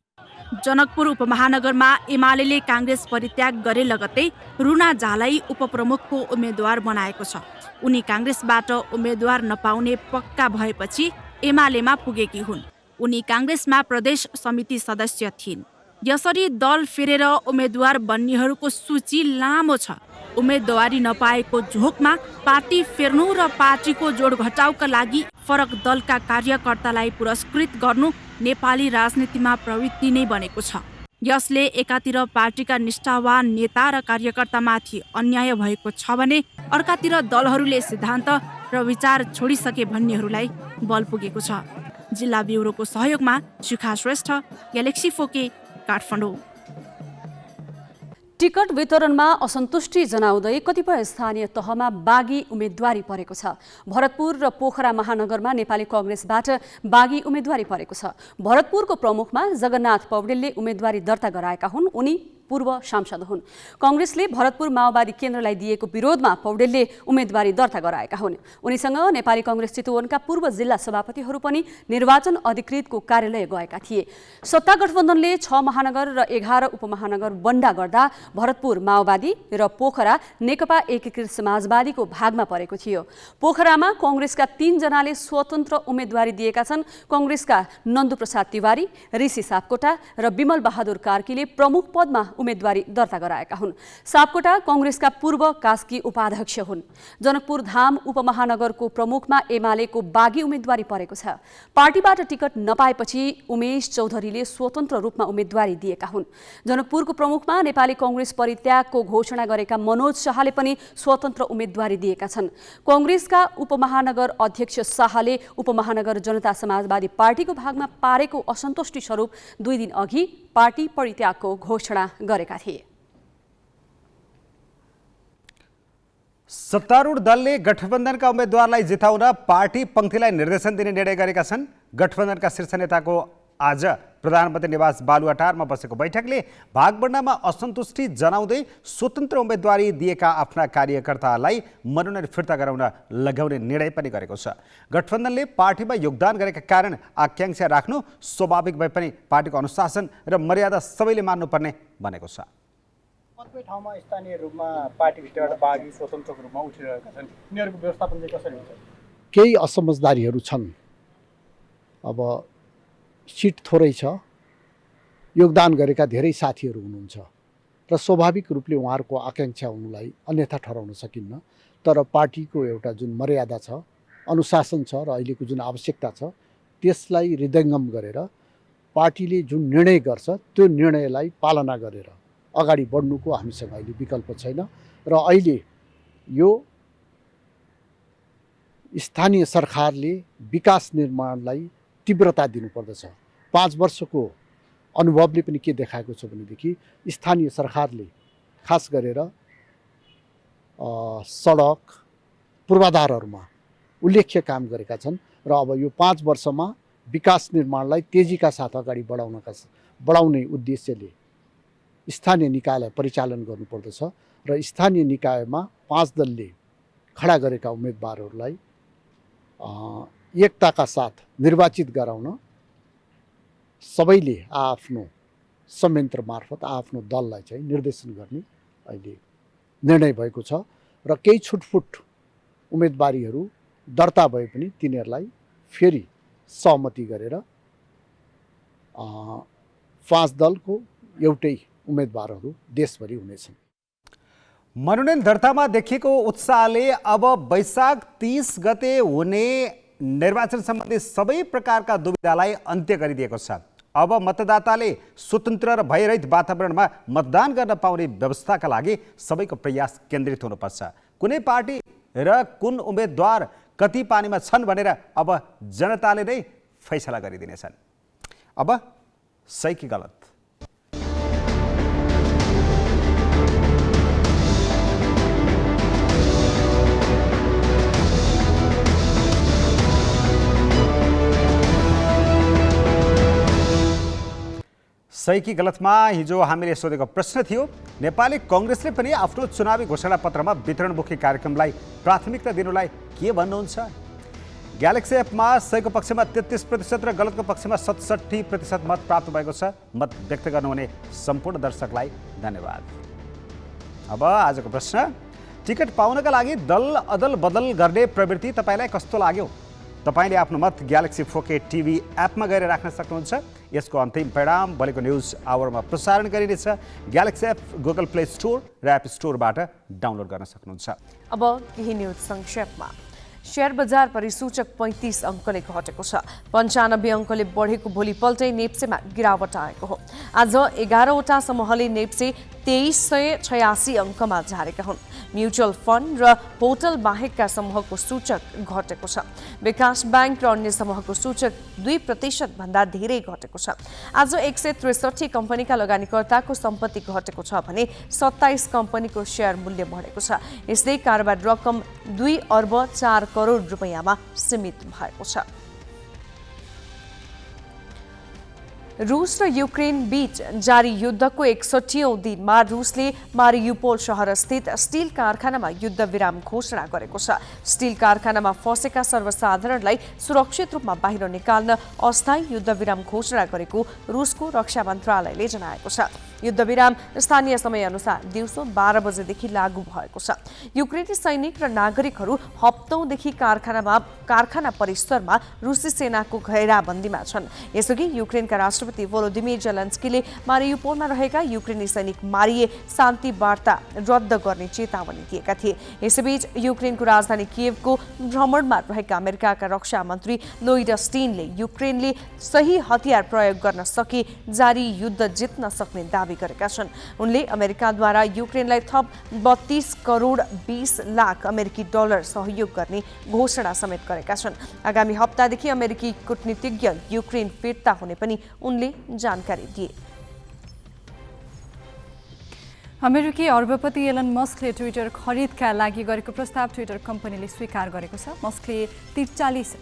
जनकपुर उपमहानगरमा एमाले काङ्ग्रेस परित्याग गरे लगत्तै रुना झालाई उपप्रमुखको उम्मेदवार बनाएको छ। उनी काङ्ग्रेसबाट उम्मेदवार नपाउने पक्का भएपछि एमालेमा पुगेकी हुन्। उनी काङ्ग्रेसमा प्रदेश समिति सदस्य थिइन्। यसरी दल फेरेर उम्मेदवार बन्नेहरूको सूची लामो छ। उम्मेदवारी नपाएको झोकमा पार्टी फेर्नु र पार्टीको जोडघटाउका लागि फरक दलका कार्यकर्तालाई पुरस्कृत गर्नु नेपाली राजनीतिमा प्रवृत्ति नै बनेको छ। यसले एकातिर पार्टीका निष्ठावान नेता र कार्यकर्तामाथि अन्याय भएको छ भने अर्कातिर दलहरूले सिद्धान्त र विचार छोडिसके भन्नेहरूलाई बल पुगेको छ। जिल्ला ब्युरोको सहयोगमा शिखा श्रेष्ठ, ग्यालेक्सी फोके, काठमाडौँ। टिकट वितरणमा असन्तुष्टि जनाउँदै कतिपय स्थानीय तहमा बागी उम्मेदवारी परेको छ। भरतपुर र पोखरा महानगरमा नेपाली कङ्ग्रेसबाट बागी उम्मेदवारी परेको छ। भरतपुरको प्रमुखमा जगन्नाथ पौडेलले उम्मेदवारी दर्ता गराएका हुन्। उनी पूर्व सांसद हुन्। कङ्ग्रेसले भरतपुर माओवादी केन्द्रलाई दिएको विरोधमा पौडेलले उम्मेदवारी दर्ता गराएका हुन्। उनीसँग नेपाली कङ्ग्रेस चितवनका पूर्व जिल्ला सभापतिहरू पनि निर्वाचन अधिकृतको कार्यालय गएका थिए। सत्ता गठबन्धनले 6 महानगर र 11 उपमहानगर बन्डा गर्दा भरतपुर माओवादी र पोखरा नेकपा एकीकृत समाजवादीको भागमा परेको थियो। पोखरामा कङ्ग्रेसका 3 जनाले स्वतन्त्र उम्मेदवारी दिएका छन्। कङ्ग्रेसका नन्दुप्रसाद तिवारी, ऋषि सापकोटा र विमल बहादुर कार्कीले प्रमुख पदमा उम्मेदवारी दर्ता गराएका हुन्। सापकोटा कङ्ग्रेसका पूर्व कास्की उपाध्यक्ष हुन्। जनकपुर धाम उपमहानगरको प्रमुखमा एमालेको बागी उम्मेदवारी परेको छ। पार्टीबाट टिकट नपाएपछि उमेश चौधरीले स्वतन्त्र रूपमा उम्मेदवारी दिएका हुन्। जनकपुरको प्रमुखमा नेपाली कङ्ग्रेस परित्यागको घोषणा गरेका मनोज शाहले पनि स्वतन्त्र उम्मेदवारी दिएका छन्। कङ्ग्रेसका उपमहानगर अध्यक्ष शाहले उपमहानगर जनता समाजवादी पार्टीको भागमा पारेको असन्तुष्टि स्वरूप 2 दिन अघि पार्टी परित्यागको घोषणा गरेका थिए। सत्तारूढ दलले गठबन्धनका उम्मेदवारलाई जिताउन पार्टी पङ्क्तिलाई निर्देशन दिने निर्णय गरेका छन्। गठबन्धनका शीर्ष नेताको आज प्रधानमन्त्री निवास बालुवाटारमा बसेको बैठकले भागबण्डामा असन्तुष्टि जनाउँदै स्वतन्त्र उम्मेदवारी दिएका आफ्ना कार्यकर्तालाई मनोनयन फिर्ता गराउन लगाउने निर्णय पनि गरेको छ। गठबन्धनले पार्टीमा योगदान गरेका कारण आकांक्षा राख्नु स्वाभाविक भए पनि पार्टीको अनुशासन र मर्यादा सबैले मान्नुपर्ने भनेको छ। कतिपय ठाउँमा स्थानीय रूपमा पार्टीभित्रबाट बागी स्वतन्त्रको रूपमा उठिरहेका छन्, यिनीहरूको व्यवस्थापन चाहिँ कसरी हुन्छ? केही असमझदारीहरू छन्। अब सिट थोरै छ, योगदान गरेका धेरै साथीहरू हुनुहुन्छ र स्वाभाविक रूपले उहाँहरूको आकांक्षा हुनुलाई अन्यथा ठहराउन सकिन्न। तर पार्टीको एउटा जुन मर्यादा छ, अनुशासन छ र अहिलेको जुन आवश्यकता छ त्यसलाई हृदयङ्गम गरेर पार्टीले जुन निर्णय गर्छ त्यो निर्णयलाई पालना गरेर अगाडि बढ्नुको हामीसँग अहिले विकल्प छैन। र अहिले यो स्थानीय सरकारले विकास निर्माणलाई तीव्रता दिनुपर्दछ। 5 वर्षको अनुभवले पनि के देखाएको छ भनेदेखि स्थानीय सरकारले खास गरेर सडक पूर्वाधारहरूमा उल्लेख्य काम गरेका छन् र अब यो 5 वर्षमा विकास निर्माणलाई तेजीका साथ अगाडि बढाउने उद्देश्यले स्थानीय निकायलाई परिचालन गर्नुपर्दछ र स्थानीय निकायमा 5 दलले खडा गरेका उम्मेदवारहरूलाई एकताका साथ निर्वाचित गराउन सबैले आफ्नो संयन्त्र मार्फत आफ्नो दललाई चाहिँ निर्देशन गर्ने अहिले निर्णय भएको छ र केही छुटफुट उम्मेदवारीहरू दर्ता भए पनि तिनीहरूलाई फेरि सहमति गरेर 5 दलको एउटै उम्मेदवारहरू देशभरि हुनेछन्। मनोनयन दर्तामा देखिएको उत्साहले अब वैशाख 30 गते हुने निर्वाचन सम्बन्धी सबै प्रकारका दुविधालाई अन्त्य गरिदिएको छ। अब मतदाताले स्वतन्त्र र भयरहित वातावरणमा मतदान गर्न पाउने व्यवस्थाका लागि सबैको प्रयास केन्द्रित हुनुपर्छ। कुनै पार्टी र कुन उम्मेदवार कति पानीमा छन् भनेर अब जनताले नै फैसला गरिदिनेछन्। अब सही कि गलत? सही कि गलतमा हिजो हामीले सोधेको प्रश्न थियो। नेपाली कांग्रेसले पनि आफ्नो चुनावी घोषणापत्रमा वितरणमुखी कार्यक्रमलाई प्राथमिकता दिनुलाई के भन्नुहुन्छ? ग्यालेक्सी एपमा सहीको पक्षमा 33% र गलतको पक्षमा 67% मत प्राप्त भएको छ। मत व्यक्त गर्नुहुने सम्पूर्ण दर्शकलाई धन्यवाद। अब आजको प्रश्न, टिकट पाउनका लागि दल अदल बदल गर्ने प्रवृत्ति तपाईलाई कस्तो लाग्यो? तपाईले आफ्नो मत ग्यालेक्सी 4K टिभी एपमा गएर राख्न सक्नुहुन्छ। यसको अन्तिम परिणाम भोलिको न्युज आवरमा प्रसारण गरिनेछ। Galaxy app Google play store र एप स्टोरबाट डाउनलोड गर्न सक्नुहुन्छ। अब केही न्युज संक्षेपमा। शेयर बजार परिसूचक 35 अङ्कले घटेको छ। 95 अङ्कले बढेको भोलिपल्टै नेप्सेमा गिरावट आएको हो। आज 11वटा समूहले नेप्से 2386 अङ्कमा झारेका हुन्। म्युचुअल फन्ड र होटल बाहेकका समूहको सूचक घटेको छ। विकास बैंक र अन्य समूहको सूचक 2% भन्दा धेरै घटेको छ। आज 163 कम्पनीका लगानीकर्ताको सम्पत्ति घटेको छ भने 27 कम्पनीको शेयर मूल्य बढेको छ। यसले कारोबार रकम 2 अर्ब 4 करोड रुपैयाँमा सीमित भएको छ। रूस र युक्रेन बीच जारी युद्धको 61औं दिनमा रूसले मारियुपोल शहर स्थित स्टिल कारखानामा युद्ध विराम घोषणा गरेको छ। स्टिल कारखानामा फँसेका सर्वसाधारणलाई सुरक्षित रूपमा बाहिर निकाल्न अस्थायी युद्ध विराम घोषणा गरेको रूसको रक्षा मन्त्रालयले जनाएको छ। युद्ध विराम स्थानीय समयअनुसार दिउँसो 12 बजेदेखि लागू भएको छ। युक्रेनी सैनिक र नागरिकहरू हप्तौंदेखि कारखाना परिसरमा रुसी सेनाको घेराबन्दीमा छन्। यसअघि युक्रेनका राष्ट्रपति भोलोदिमिर जेलेन्स्कीले मारियुपोलमा रहेका युक्रेनी सैनिक मारिए शान्ति वार्ता रद्द गर्ने चेतावनी दिएका थिए। यसैबीच युक्रेनको राजधानी कियेभको भ्रमणमा रहेका अमेरिकाका रक्षा मन्त्री लोइड अस्टिनले युक्रेनले सही हतियार प्रयोग गर्न सके जारी युद्ध जित्न सक्ने दावी गरेका छन्। उनले अमेरिकाद्वारा युक्रेनलाई थप 32 करोड 20 लाख अमेरिकी डलर सहयोग गर्ने घोषणा समेत गरेका छन्। आगामी हप्तादेखि अमेरिकी कूटनीतिज्ञ युक्रेन फिर्ता हुने पनि उनले जानकारी दिए। अमेरिकी अर्बपति एलन मस्कले ट्विटर खरिदका लागि गरेको प्रस्ताव ट्विटर कम्पनीले स्वीकार गरेको छ। मस्कले 43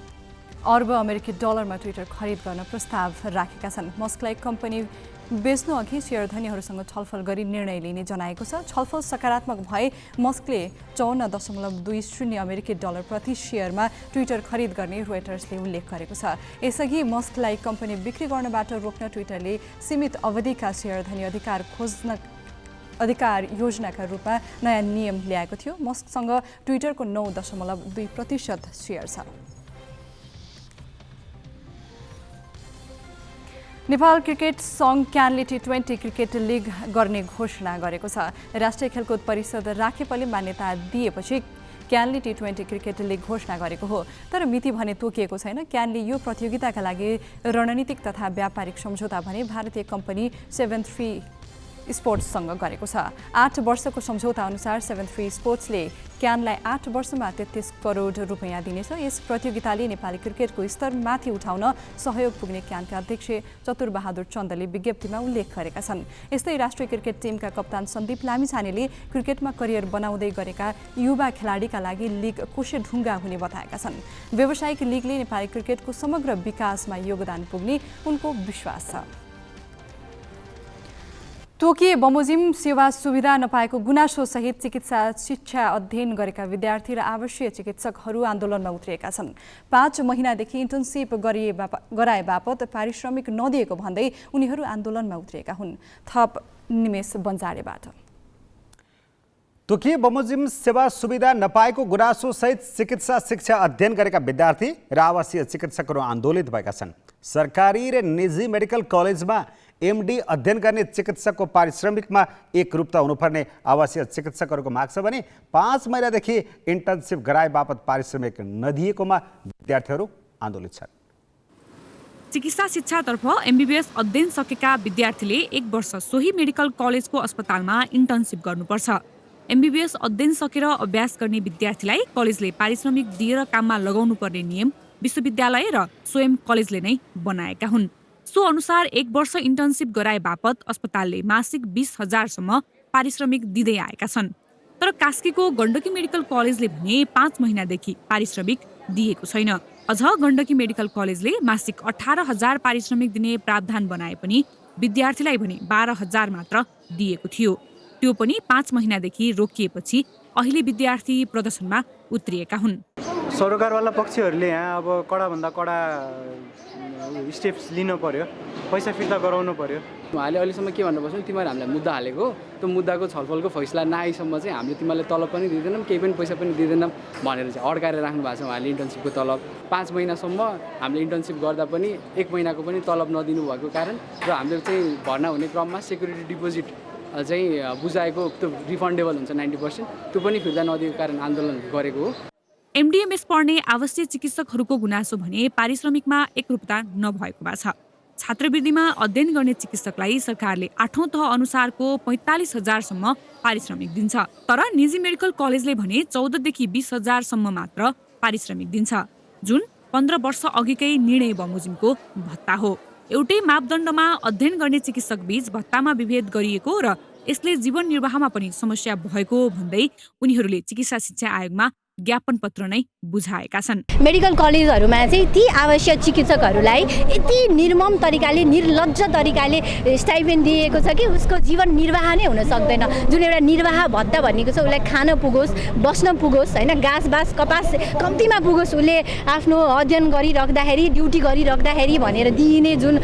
अर्ब अमेरिकी डलरमा ट्विटर खरिद गर्न प्रस्ताव राखेका छन्। मस्कलाई कम्पनी बेच्नु अघि शेयरधनीहरूसँग छलफल गरी निर्णय लिने जनाएको छ। छलफल सकारात्मक भए मस्कले 54.20 अमेरिकी डलर प्रति शेयरमा ट्विटर खरिद गर्ने रोइटर्सले उल्लेख गरेको छ। यसअघि मस्कलाई कम्पनी बिक्री गर्नबाट रोक्न ट्विटरले सीमित अवधिका शेयरधनी अधिकार योजनाका रूपमा नयाँ नियम ल्याएको थियो। मस्कसँग ट्विटरको 9.2% शेयर छ। नेपाल क्रिकेट सङ्घ क्यानले T20 क्रिकेट लिग गर्ने घोषणा गरेको छ। राष्ट्रिय खेलकुद परिषद राखेपले मान्यता दिएपछि क्यानले T20 क्रिकेट लिग घोषणा गरेको हो। तर मिति भने तोकिएको छैन। क्यानले यो प्रतियोगिताका लागि रणनीतिक तथा व्यापारिक सम्झौता भने भारतीय कम्पनी 73 स्पोर्ट्ससँग गरेको छ। 8 वर्षको सम्झौता अनुसार 73 स्पोर्ट्सले क्यानलाई 8 वर्षमा 33 करोड रुपैयाँ दिनेछ। यस प्रतियोगिताले नेपाली क्रिकेटको स्तर माथि उठाउन सहयोग पुग्ने क्यानका अध्यक्ष चतुरबहादुर चन्दले विज्ञप्तिमा उल्लेख गरेका छन्। यस्तै राष्ट्रिय क्रिकेट टिमका कप्तान सन्दीप लामिछानेले क्रिकेटमा करियर बनाउँदै गरेका युवा खेलाडीका लागि लिग कोषेढुङ्गा हुने बताएका छन्। व्यावसायिक लिगले नेपाली क्रिकेटको समग्र विकासमा योगदान पुग्ने उनको विश्वास छ। तोकिए बमोजिम सेवा सुविधा नपाएको गुनासो सहित चिकित्सा शिक्षा अध्ययन गरेका विद्यार्थी र आवासीय चिकित्सकहरू आन्दोलनमा उत्रिएका छन्। 5 महिनादेखि इन्टर्नसिप गराए बापत पारिश्रमिक नदिएको भन्दै उनीहरू आन्दोलनमा उत्रिएका हुन्। थप निमेष बन्जारेबाट। तोकिए बमोजिम सेवा सुविधा नपाएको गुनासो सहित चिकित्सा शिक्षा अध्ययन गरेका विद्यार्थी र आवासीय चिकित्सकहरू आन्दोलित भएका छन्। सरकारी र निजी मेडिकल कलेजमा एमडी अध्ययन गर्ने चिकित्सकको पारिश्रमिकमा एकरूपता हुनुपर्ने आवासीय चिकित्सकहरूको माग छ भने 5 महिनादेखि इन्टर्नसिप गराए बापत पारिश्रमिक नदिएकोमा विद्यार्थीहरू आन्दोलित छन्। चिकित्सा शिक्षातर्फ एमबीबीएस अध्ययन सकेका विद्यार्थीले 1 वर्ष सोही मेडिकल कलेजको अस्पतालमा इन्टर्नसिप गर्नुपर्छ। एमबीबीएस अध्ययन सकेर अभ्यास गर्ने विद्यार्थीलाई कलेजले पारिश्रमिक दिएर काममा लगाउनु पर्ने नियम विश्वविद्यालय र स्वयं कलेजले नै बनाएका हुन्। सो अनुसार 1 वर्ष इन्टर्नसिप गराए बापत अस्पतालले मासिक 20,000 सम्म पारिश्रमिक दिँदै आएका छन्। तर कास्कीको गण्डकी मेडिकल कलेजले भने 5 महिनादेखि पारिश्रमिक दिएको छैन। अझ गण्डकी मेडिकल कलेजले मासिक 18,000 पारिश्रमिक दिने प्रावधान बनाए पनि विद्यार्थीलाई भने 12,000 मात्र दिएको थियो। त्यो पनि 5 महिनादेखि रोकिएपछि अहिले विद्यार्थी प्रदर्शनमा उत्रिएका हुन्। सरकारवाला पक्षहरूले यहाँ अब कडाभन्दा कडा स्टेप्स लिनु पर्यो, पैसा फिर्ता गराउनु पर्यो। उहाँले अहिलेसम्म के भन्नुपर्छ, तिमीहरू हामीलाई मुद्दा हालेको, त्यो मुद्दाको छलफलको फैसला नआएसम्म चाहिँ हामीले तिमीलाई तलब पनि दिँदैनौँ, केही पनि पैसा पनि दिँदैनौँ भनेर चाहिँ अड्काएर राख्नु भएको छ उहाँले इन्टर्नसिपको तलब। 5 महिनासम्म हामीले इन्टर्नसिप गर्दा पनि 1 महिनाको पनि तलब नदिनु भएको कारण र हामीले चाहिँ भर्ना हुने क्रममा सेक्युरिटी डिपोजिट चाहिँ बुझाएको त्यो रिफन्डेबल हुन्छ 90%, त्यो पनि फिर्ता नदिएको कारण आन्दोलन गरेको हो। एमडीएमएस पढ्ने आवश्यक चिकित्सकहरूको गुनासो भने पारिश्रमिकमा एकरूपता नभएको भएको छ। छात्रवृत्तिमा अध्ययन गर्ने चिकित्सकलाई सरकारले 8औं तह अनुसारको 45,000 सम्म पारिश्रमिक दिन्छ। तर निजी मेडिकल कलेजले भने 14 देखि 20,000 सम्म मात्र पारिश्रमिक दिन्छ, जुन 15 वर्ष अघिकै निर्णय बमोजिमको भत्ता हो। एउटै मापदण्डमा अध्ययन गर्ने चिकित्सक बीच भत्तामा विभेद गरिएको र यसले जीवन निर्वाहमा पनि समस्या भएको भन्दै उनीहरूले चिकित्सा शिक्षा आयोगमा ज्ञापन पत्र नै बुझाएका छन्। मेडिकल कलेजहरूमा चाहिँ ती आवश्यक चिकित्सकहरूलाई यति निर्मम तरिकाले निर्लज्ज तरिकाले स्टाइपेन्ड दिएको छ कि उसको जीवन निर्वाह नै हुन सक्दैन। जुन एउटा निर्वाह भत्ता भनेको छ उसलाई खान पुगोस्, बस्न पुगोस्, होइन, घाँस बास कपास कम्तीमा पुगोस्, उसले आफ्नो अध्ययन गरिराख्दाखेरि ड्युटी गरिराख्दाखेरि भनेर दिइने जुन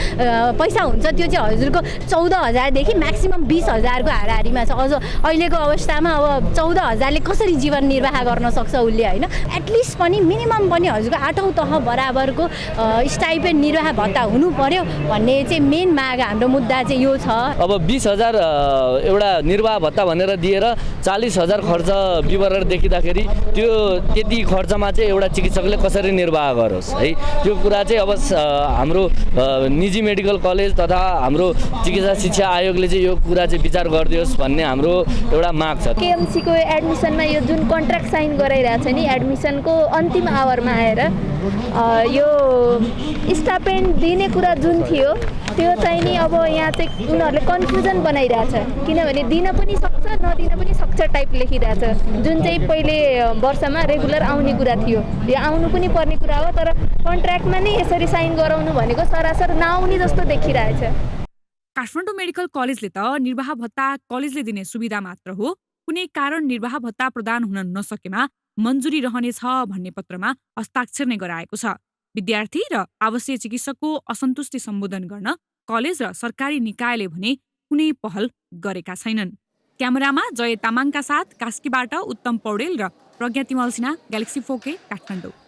पैसा हुन्छ त्यो चाहिँ हजुरको 14,000 देखि म्याक्सिमम 20,000 को हाराहारीमा छ। अझ अहिलेको अवस्थामा अब 14,000 ले कसरी जीवन निर्वाह गर्न सक्छ उसले, होइन? एटलिस्ट पनि मिनिमम पनि हजुरको 8औं तह बराबरको स्टाइपेन्ड निर्वाह भत्ता हुनु पर्यो भन्ने चाहिँ मेन माग हाम्रो मुद्दा चाहिँ यो छ। अब 20,000 एउटा निर्वाह भत्ता भनेर दिएर 40,000 खर्च विवरण देखिँदाखेरि त्यो त्यति खर्चमा चाहिँ एउटा चिकित्सकले कसरी निर्वाह गरोस् है, त्यो कुरा चाहिँ अब हाम्रो निजी मेडिकल कलेज तथा हाम्रो चिकित्सा शिक्षा आयोगले चाहिँ यो कुरा चाहिँ विचार गरिदियोस् भन्ने हाम्रो एउटा माग छ। केएमसीको एडमिसनमा यो जुन कन्ट्र्याक्ट साइन गराइरहेको छ नि, एडमिसनको अन्तिम आवरमा आएर यो स्टाइपेन्ड दिने कुरा जुन थियो त्यो चाहिँ नि अब यहाँ चाहिँ उनीहरूले कन्फ्युजन बनाइरहेछ, किनभने दिन पनि सक्छ नदिन पनि सक्छ टाइप लेखिरहेछ, जुन चाहिँ पहिले वर्षमा रेगुलर आउने कुरा थियो। यो आउनु पनि पर्ने कुरा हो, तर कन्ट्र्याक्टमा नै यसरी साइन गराउनु भनेको सरासर नआउने जस्तो देखिरहेछ। काठमाडौँ मेडिकल कलेजले त निर्वाह भत्ता कलेजले दिने सुविधा मात्र हो, कुनै कारण निर्वाह भत्ता प्रदान हुन नसकेमा मन्जुरी रहनेछ भन्ने पत्रमा हस्ताक्षर नै गराएको छ। विद्यार्थी र आवासीय चिकित्सकको असन्तुष्टि सम्बोधन गर्न कलेज र सरकारी निकायले भने कुनै पहल गरेका छैनन्। क्यामेरामा जय तामाङका साथ कास्कीबाट उत्तम पौडेल र प्रज्ञा तिमल सिन्हा, ग्यालेक्सी 4K, काठमाडौँ।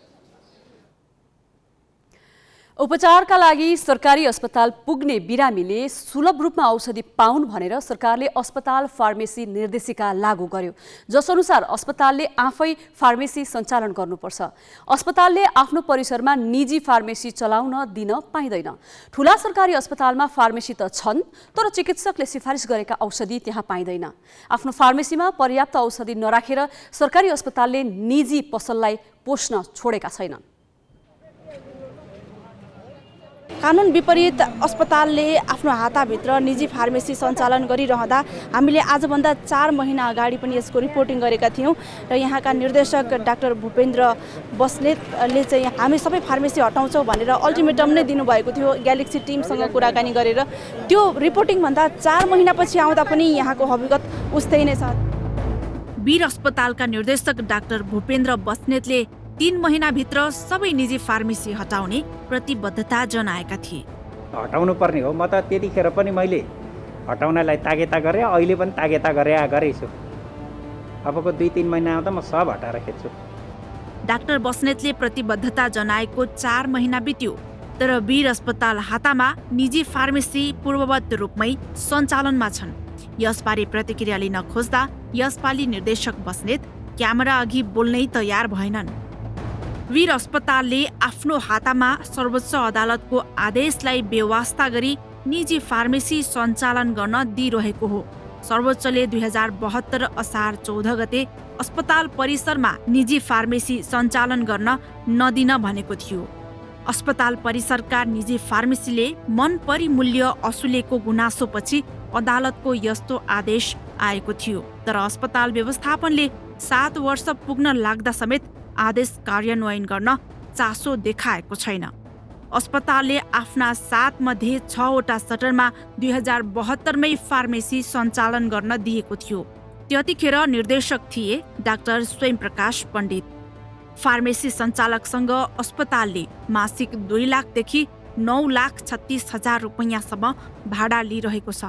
उपचारका लागि सरकारी अस्पताल पुग्ने बिरामीले सुलभ रूपमा औषधि पाउन् भनेर सरकारले अस्पताल फार्मेसी निर्देशिका लागू गर्यो, जसअनुसार अस्पतालले आफै फार्मेसी सञ्चालन गर्नुपर्छ। अस्पतालले आफ्नो परिसरमा निजी फार्मेसी चलाउन दिन पाइँदैन। ठूला सरकारी अस्पतालमा फार्मेसी त छन्, तर चिकित्सकले सिफारिस गरेका औषधि त्यहाँ पाइँदैन। आफ्नो फार्मेसीमा पर्याप्त औषधि नराखेर सरकारी अस्पतालले निजी पसललाई पोस्न छोडेका छैनन्। कानुन विपरीत अस्पतालले आफ्नो हाताभित्र निजी फार्मेसी सञ्चालन गरिरहँदा हामीले आजभन्दा 4 महिना अगाडि पनि यसको रिपोर्टिङ गरेका थियौँ र यहाँका निर्देशक डाक्टर भूपेन्द्र बस्नेतले चाहिँ हामी सबै फार्मेसी हटाउँछौँ भनेर अल्टिमेटम नै दिनुभएको थियो ग्यालेक्सी टिमसँग कुराकानी गरेर। त्यो रिपोर्टिङभन्दा 4 महिनापछि आउँदा पनि यहाँको हकीकत उस्तै नै छ। वीर अस्पतालका निर्देशक डाक्टर भूपेन्द्र बस्नेतले 3 महिनाभित्र सबै निजी फार्मेसी हटाउने प्रतिबद्धता जनाएका थिए। हटाउनु पर्ने हो, म त त्यतिखेर पनि मैले हटाउनलाई तागेता गरेँ, अहिले पनि तागेता गरेछु। अबको 2-3 महिना आउँदा म सब हटाएर खेल्छु। डाक्टर बस्नेतले प्रतिबद्धता जनाएको 4 महिना बित्यो, तर वीर अस्पताल हातामा निजी फार्मेसी पूर्ववत रूपमै सञ्चालनमा छन्। यसबारे प्रतिक्रिया लिन खोज्दा यसपालि निर्देशक बस्नेत क्यामेरा अघि बोल्नै तयार भएनन्। वीर अस्पतालले आफ्नो हातामा सर्वोच्च अदालतको आदेशलाई बेवास्ता गरी निजी फार्मेसी सञ्चालन गर्न दिइरहेको हो। सर्वोच्चले 2072 असार 14 गते अस्पताल परिसरमा निजी फार्मेसी सञ्चालन गर्न नदिन भनेको थियो। अस्पताल परिसरका निजी फार्मेसीले मनपरी मूल्य असुलेको गुनासोपछि अदालतको यस्तो आदेश आएको थियो, तर अस्पताल व्यवस्थापनले 7 वर्ष पुग्न लाग्दा समेत आदेश कार्यान्वयन गर्न चासो देखाएको छैन। अस्पतालले आफ्ना 7 मध्ये 6 वटा सटरमा 2072मै फार्मेसी सञ्चालन गर्न दिएको थियो। त्यतिखेर निर्देशक थिए डाक्टर स्वयं प्रकाश पण्डित। फार्मेसी सञ्चालकसँग अस्पतालले मासिक 2 लाखदेखि 9,36,000 रुपैयाँसम्म भाडा लिइरहेको छ।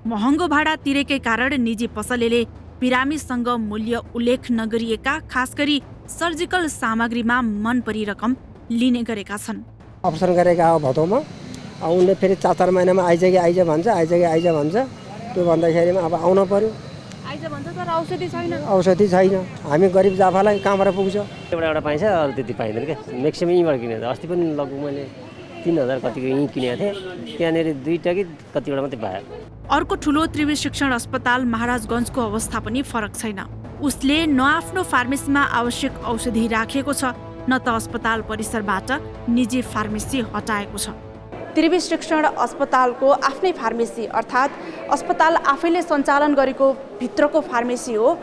महँगो भाडा तिरेकै कारण निजी पसलेले बिरामीसँग मूल्य उल्लेख नगरिएका खास गरी सर्जिकल सामग्रीमा मनपरी रकम लिने गरेका छन्। अपरेसन गरेका हो भदौमा, उनले फेरि 4 महिनामा आइज भन्छ। त्यो भन्दाखेरिमा अब आउन पर्यो। आइज भन्छ तर औषधि छैन। औषधि छैन, हामी गरिब जाफालाई कहाँबाट पुग्छ? एउटा पाइन्छ, अरू त्यति पाइँदैन क्या। म्याक्सिमम यहीँबाट किनेको। अस्ति पनि लगभग मैले 3,000 कतिको यहीँ किनेको थिएँ। त्यहाँनिर 2टा कि कतिवटा मात्रै पायो। अर्को ठुलो त्रिवी शिक्षण अस्पताल महाराजगञ्जको अवस्था पनि फरक छैन। उसले न आफ्नो फार्मेसीमा आवश्यक औषधि राखेको छ, न त अस्पताल परिसरबाट निजी फार्मेसी हटाएको छ। त्रिवी शिक्षण अस्पतालको आफ्नै फार्मेसी अर्थात् अस्पताल आफैले सञ्चालन गरेको भित्रको फार्मेसी हो।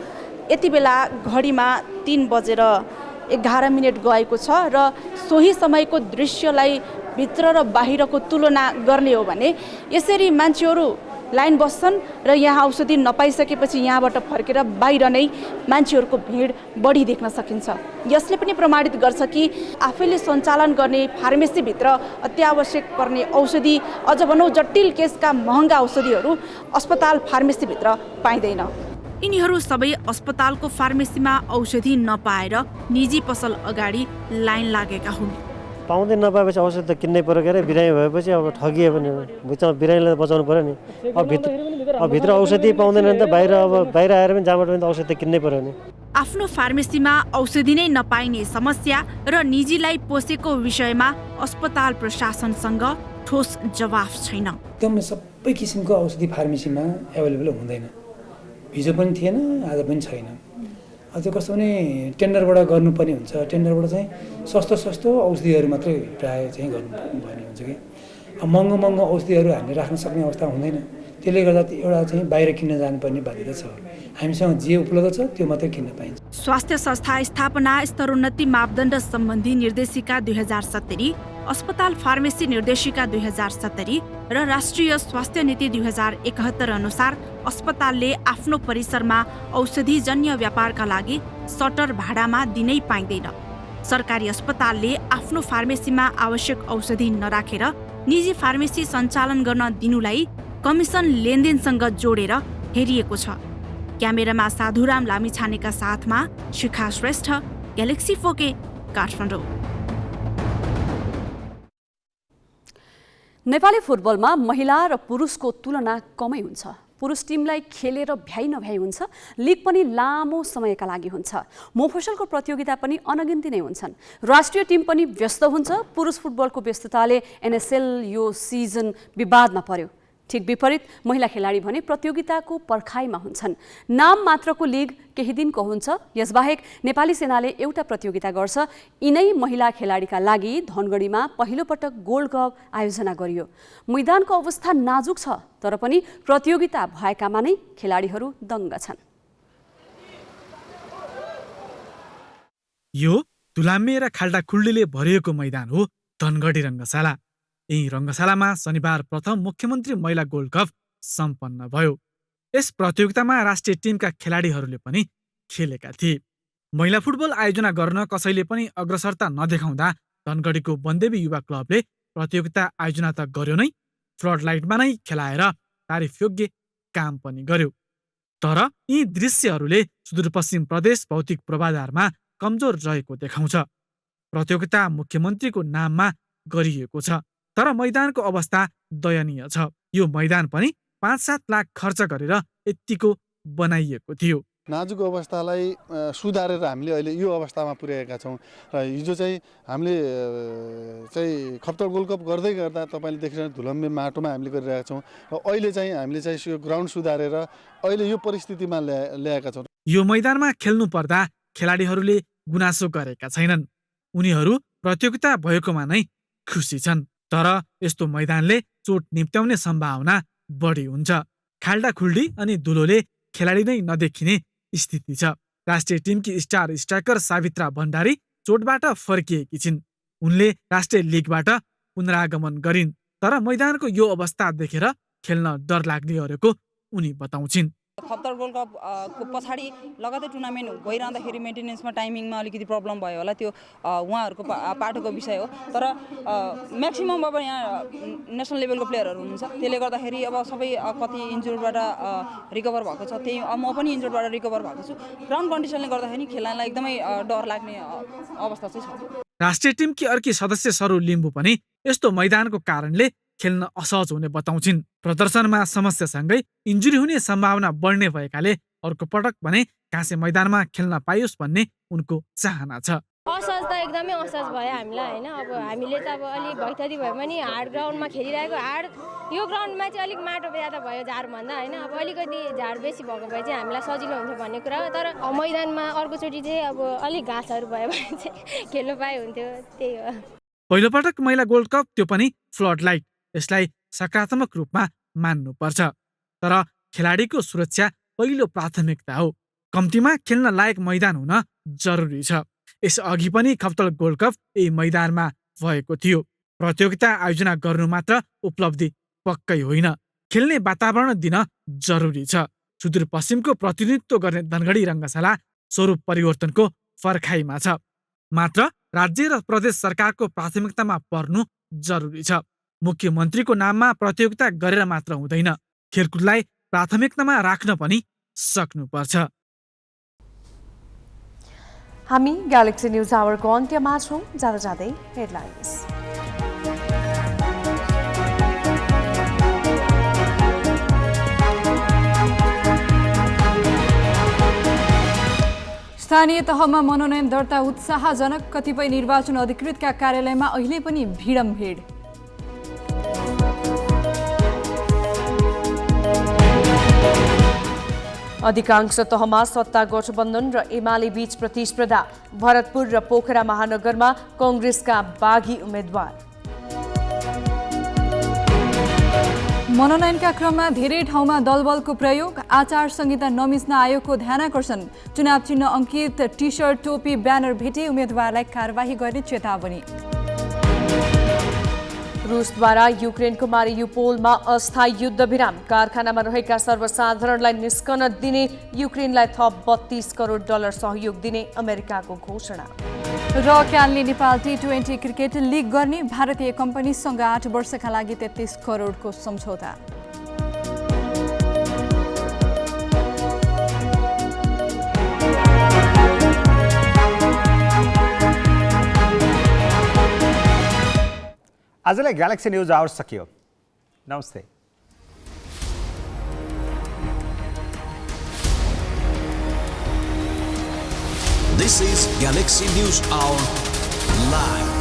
यति बेला घडीमा 3:11 गएको छ र सोही समयको दृश्यलाई भित्र र बाहिरको तुलना गर्ने हो भने यसरी मान्छेहरू लाइन बस्छन् र यहाँ औषधि नपाइसकेपछि यहाँबाट फर्केर बाहिर नै मान्छेहरूको भिड बढी देख्न सकिन्छ। यसले पनि प्रमाणित गर्छ कि आफैले सञ्चालन गर्ने फार्मेसीभित्र अत्यावश्यक पर्ने औषधि, अझ भनौँ जटिल केसका महँगा औषधिहरू अस्पताल फार्मेसीभित्र पाइँदैन। यिनीहरू सबै अस्पतालको फार्मेसीमा औषधि नपाएर निजी पसल अगाडि लाइन लागेका हुन्। पाउँदै नपाएपछि औषधि त किन्नै पर्यो के अरे। बिरामी भएपछि अब ठगियो भने बिरामीलाई बचाउनु पर्यो नि। अब भित्र औषधि पाउँदैन नि त, बाहिर आएर पनि जहाँबाट पनि औषधि किन्नै पर्यो नि। आफ्नो फार्मेसीमा औषधि नै नपाइने समस्या र निजीलाई पोसेको विषयमा अस्पताल प्रशासनसँग ठोस जवाफ छैन। एकदमै सबै किसिमको औषधि फार्मेसीमा एभाइलेबल हुँदैन। हिजो पनि थिएन, आज पनि छैन। अझ कस्तो भने टेन्डरबाट गर्नुपर्ने हुन्छ। टेन्डरबाट चाहिँ सस्तो औषधिहरू मात्रै प्रायः चाहिँ गर्नुपर्ने हुन्छ कि महँगो औषधिहरू हामीले राख्न सक्ने अवस्था हुँदैन। त्यसले गर्दा एउटा चाहिँ बाहिर किन्न जानुपर्ने बाध्यता छ। हामीसँग जे उपलब्ध छ त्यो मात्रै किन्न पाइन्छ। स्वास्थ्य संस्था स्थापना स्तरोन्नति मापदण्ड सम्बन्धी निर्देशिका 2070, अस्पताल फार्मेसी निर्देशिका 2070 र राष्ट्रिय स्वास्थ्य नीति 2071 अनुसार अस्पतालले आफ्नो परिसरमा औषधिजन्य व्यापारका लागि सटर भाडामा दिनै पाइँदैन। सरकारी अस्पतालले आफ्नो फार्मेसीमा आवश्यक औषधि नराखेर निजी फार्मेसी सञ्चालन गर्न दिनुलाई कमिसन लेनदेनसँग जोडेर हेरिएको छ। क्यामेरामा साधुराम लामिछानेका साथमा शिखा श्रेष्ठ, ग्यालेक्सी 4K, काठमाडौँ। नेपाली फुटबलमा महिला र पुरुषको तुलना कमै हुन्छ। पुरुष टिमलाई खेलेर भ्याइ नभ्याइ हुन्छ, लिग पनि लामो समयका लागि हुन्छ, मोफसलको प्रतियोगिता पनि अनगिन्ती नै हुन्छन्, राष्ट्रिय टिम पनि व्यस्त हुन्छ। पुरुष फुटबलको व्यस्तताले NSL यो सिजन विवादमा पर्यो। ठिक विपरीत महिला खेलाडी भने प्रतियोगिताको पर्खाइमा हुन्छन्। नाम मात्रको लिग केही दिनको हुन्छ। यसबाहेक नेपाली सेनाले एउटा प्रतियोगिता गर्छ। यिनै महिला खेलाडीका लागि धनगढीमा पहिलोपटक गोल्ड कप आयोजना गरियो। मैदानको अवस्था नाजुक छ, तर पनि प्रतियोगिता भएकामा नै खेलाडीहरू दङ्ग छन्। यो तुलामे र खाल्डाखुल्डीले भरिएको मैदान हो धनगढी रङ्गशाला। यही रङ्गशालामा शनिबार प्रथम मुख्यमन्त्री महिला गोल्ड कप सम्पन्न भयो। यस प्रतियोगितामा राष्ट्रिय टिमका खेलाडीहरूले पनि खेलेका थिए। महिला फुटबल आयोजना गर्न कसैले पनि अग्रसरता नदेखाउँदा धनगढीको वनदेवी युवा क्लबले प्रतियोगिता आयोजना त गर्यो नै, फ्लड लाइटमा नै खेलाएर तारिफयोग्य काम पनि गर्यो। तर यी दृश्यहरूले सुदूरपश्चिम प्रदेश भौतिक पूर्वाधारमा कमजोर रहेको देखाउँछ। प्रतियोगिता मुख्यमन्त्रीको नाममा गरिएको छ, तर मैदानको अवस्था दयनीय छ। यो मैदान पनि 5-7 लाख खर्च गरेर यत्तिको बनाइएको थियो। नाजुक अवस्थालाई सुधारेर हामीले अहिले यो अवस्थामा पुर्याएका छौँ र हिजो चाहिँ हामीले खप्तर गोल्ड कप गर्दै गर्दा तपाईँले देखिरहनु धुलम्बे माटोमा हामीले गरिरहेका छौँ र अहिले चाहिँ हामीले चाहिँ यो ग्राउन्ड सुधारेर अहिले यो परिस्थितिमा ल्याएका छौँ। यो मैदानमा खेल्नु पर्दा खेलाडीहरूले गुनासो गरेका छैनन्। उनीहरू प्रतियोगिता भएकोमा नै खुसी छन्। तर यस्तो मैदानले चोट निम्त्याउने सम्भावना बढी हुन्छ। खाल्डाखुल्डी अनि धुलोले खेलाडी नै नदेखिने स्थिति छ। राष्ट्रिय टिमकी स्टार स्ट्राइकर सावित्रा भण्डारी चोटबाट फर्किएकी छिन्। उनले राष्ट्रिय लिगबाट पुनरागमन गरिन्, तर मैदानको यो अवस्था देखेर खेल्न डर लाग्ने गरेको उनी बताउँछिन्। खप्तर गोल्ड कपको पछाडि लगातार टुर्नामेन्ट भइरहँदाखेरि मेन्टेनेन्समा टाइमिङमा अलिकति प्रब्लम भयो होला, त्यो उहाँहरूको पाटोको विषय हो। तर म्याक्सिमम अब यहाँ नेसनल लेभलको प्लेयरहरू हुनुहुन्छ, त्यसले गर्दाखेरि अब सबै कति इन्जुरबाट रिकभर भएको छ, त्यही म पनि इन्जुरबाट रिकभर भएको छु। ग्राउन्ड कन्डिसनले गर्दाखेरि खेल्नलाई एकदमै डर लाग्ने अवस्था चाहिँ छ। राष्ट्रिय टिमकी अर्की सदस्य सरू लिम्बू पनि यस्तो मैदानको कारणले खेल्न असहज हुने बताउँछिन्। प्रदर्शनमा समस्यासँगै इन्जुरी हुने सम्भावना बढ्ने भएकाले अर्को पटक भने काँसे मैदानमा खेल्न पाइयोस् भन्ने उनको चाहना छ। असहज त एकदमै असहज भयो हामीलाई होइन। अब हामीले त अब अलिक भैथरी भए पनि हार्ड ग्राउन्डमा खेलिरहेको, यो ग्राउन्डमा चाहिँ अलिक माटो ज्यादा भयो झारभन्दा होइन। अब अलिकति झार बेसी भएको भए चाहिँ हामीलाई सजिलो हुन्थ्यो भन्ने कुरा हो। तर मैदानमा अर्कोचोटि चाहिँ अब अलिक घाँसहरू भयो भने चाहिँ खेल्नु पाए हुन्थ्यो, त्यही हो। पहिलोपटक महिला गोल्ड कप, त्यो पनि फ्लड लाइट। यसलाई सकारात्मक रूपमा मान्नुपर्छ, तर खेलाडीको सुरक्षा पहिलो प्राथमिकता हो। कम्तीमा खेल्न लायक मैदान हुन जरुरी छ। यसअघि पनि खप्तर गोल्ड कप यही मैदानमा भएको थियो। प्रतियोगिता आयोजना गर्नु मात्र उपलब्धि पक्कै होइन, खेल्ने वातावरण दिन जरुरी छ। सुदूरपश्चिमको प्रतिनिधित्व गर्ने धनगढी रङ्गशाला स्वरूप परिवर्तनको पर्खाइमा छ। मात्र राज्य र प्रदेश सरकारको प्राथमिकतामा पर्नु जरुरी छ। मुख्यमन्त्रीको नाममा प्रतियोगिता गरेर मात्र हुँदैन, खेलकुदलाई प्राथमिकतामा राख्न पनि सक्नुपर्छ। हामी ग्यालेक्सी न्युज आवरको अन्त्यमा छौँ। जाँदा जाँदै हेडलाइन्स। स्थानीय तहमा मनोनयन दर्ता उत्साहजनक। कतिपय निर्वाचन अधिकृतका कार्यालयमा अहिले पनि भिडमभिड। अधिकांश तहमा सत्ता गठबन्धन र एमाले बीच प्रतिस्पर्धा। भरतपुर र पोखरा महानगरमा कङ्ग्रेसका बागी उम्मेद्वार। मनोनयनका क्रममा धेरै ठाउँमा दलबलको प्रयोग। आचार संहिता नमिच्न आयोगको ध्यानाकर्षण। चुनाव चिन्ह अंकित टी शर्ट, टोपी, ब्यानर भेटे उम्मेद्वारलाई कारबाही गर्ने चेतावनी। रुसद्वारा युक्रेनको मारियुपोलमा अस्थायी युद्धविराम। कारखानामा रहेका सर्वसाधारणलाई निस्कन दिने युक्रेनलाई थप $32 करोड सहयोग दिने अमेरिकाको घोषणा। र क्यानले नेपाल T20 क्रिकेट लिग गर्ने। भारतीय कम्पनीसँग 8 वर्षका लागि 33 करोडको सम्झौता। आजलाई ग्यालेक्सी न्यूज आवर सकियो। नमस्ते। This is Galaxy News Hour Live.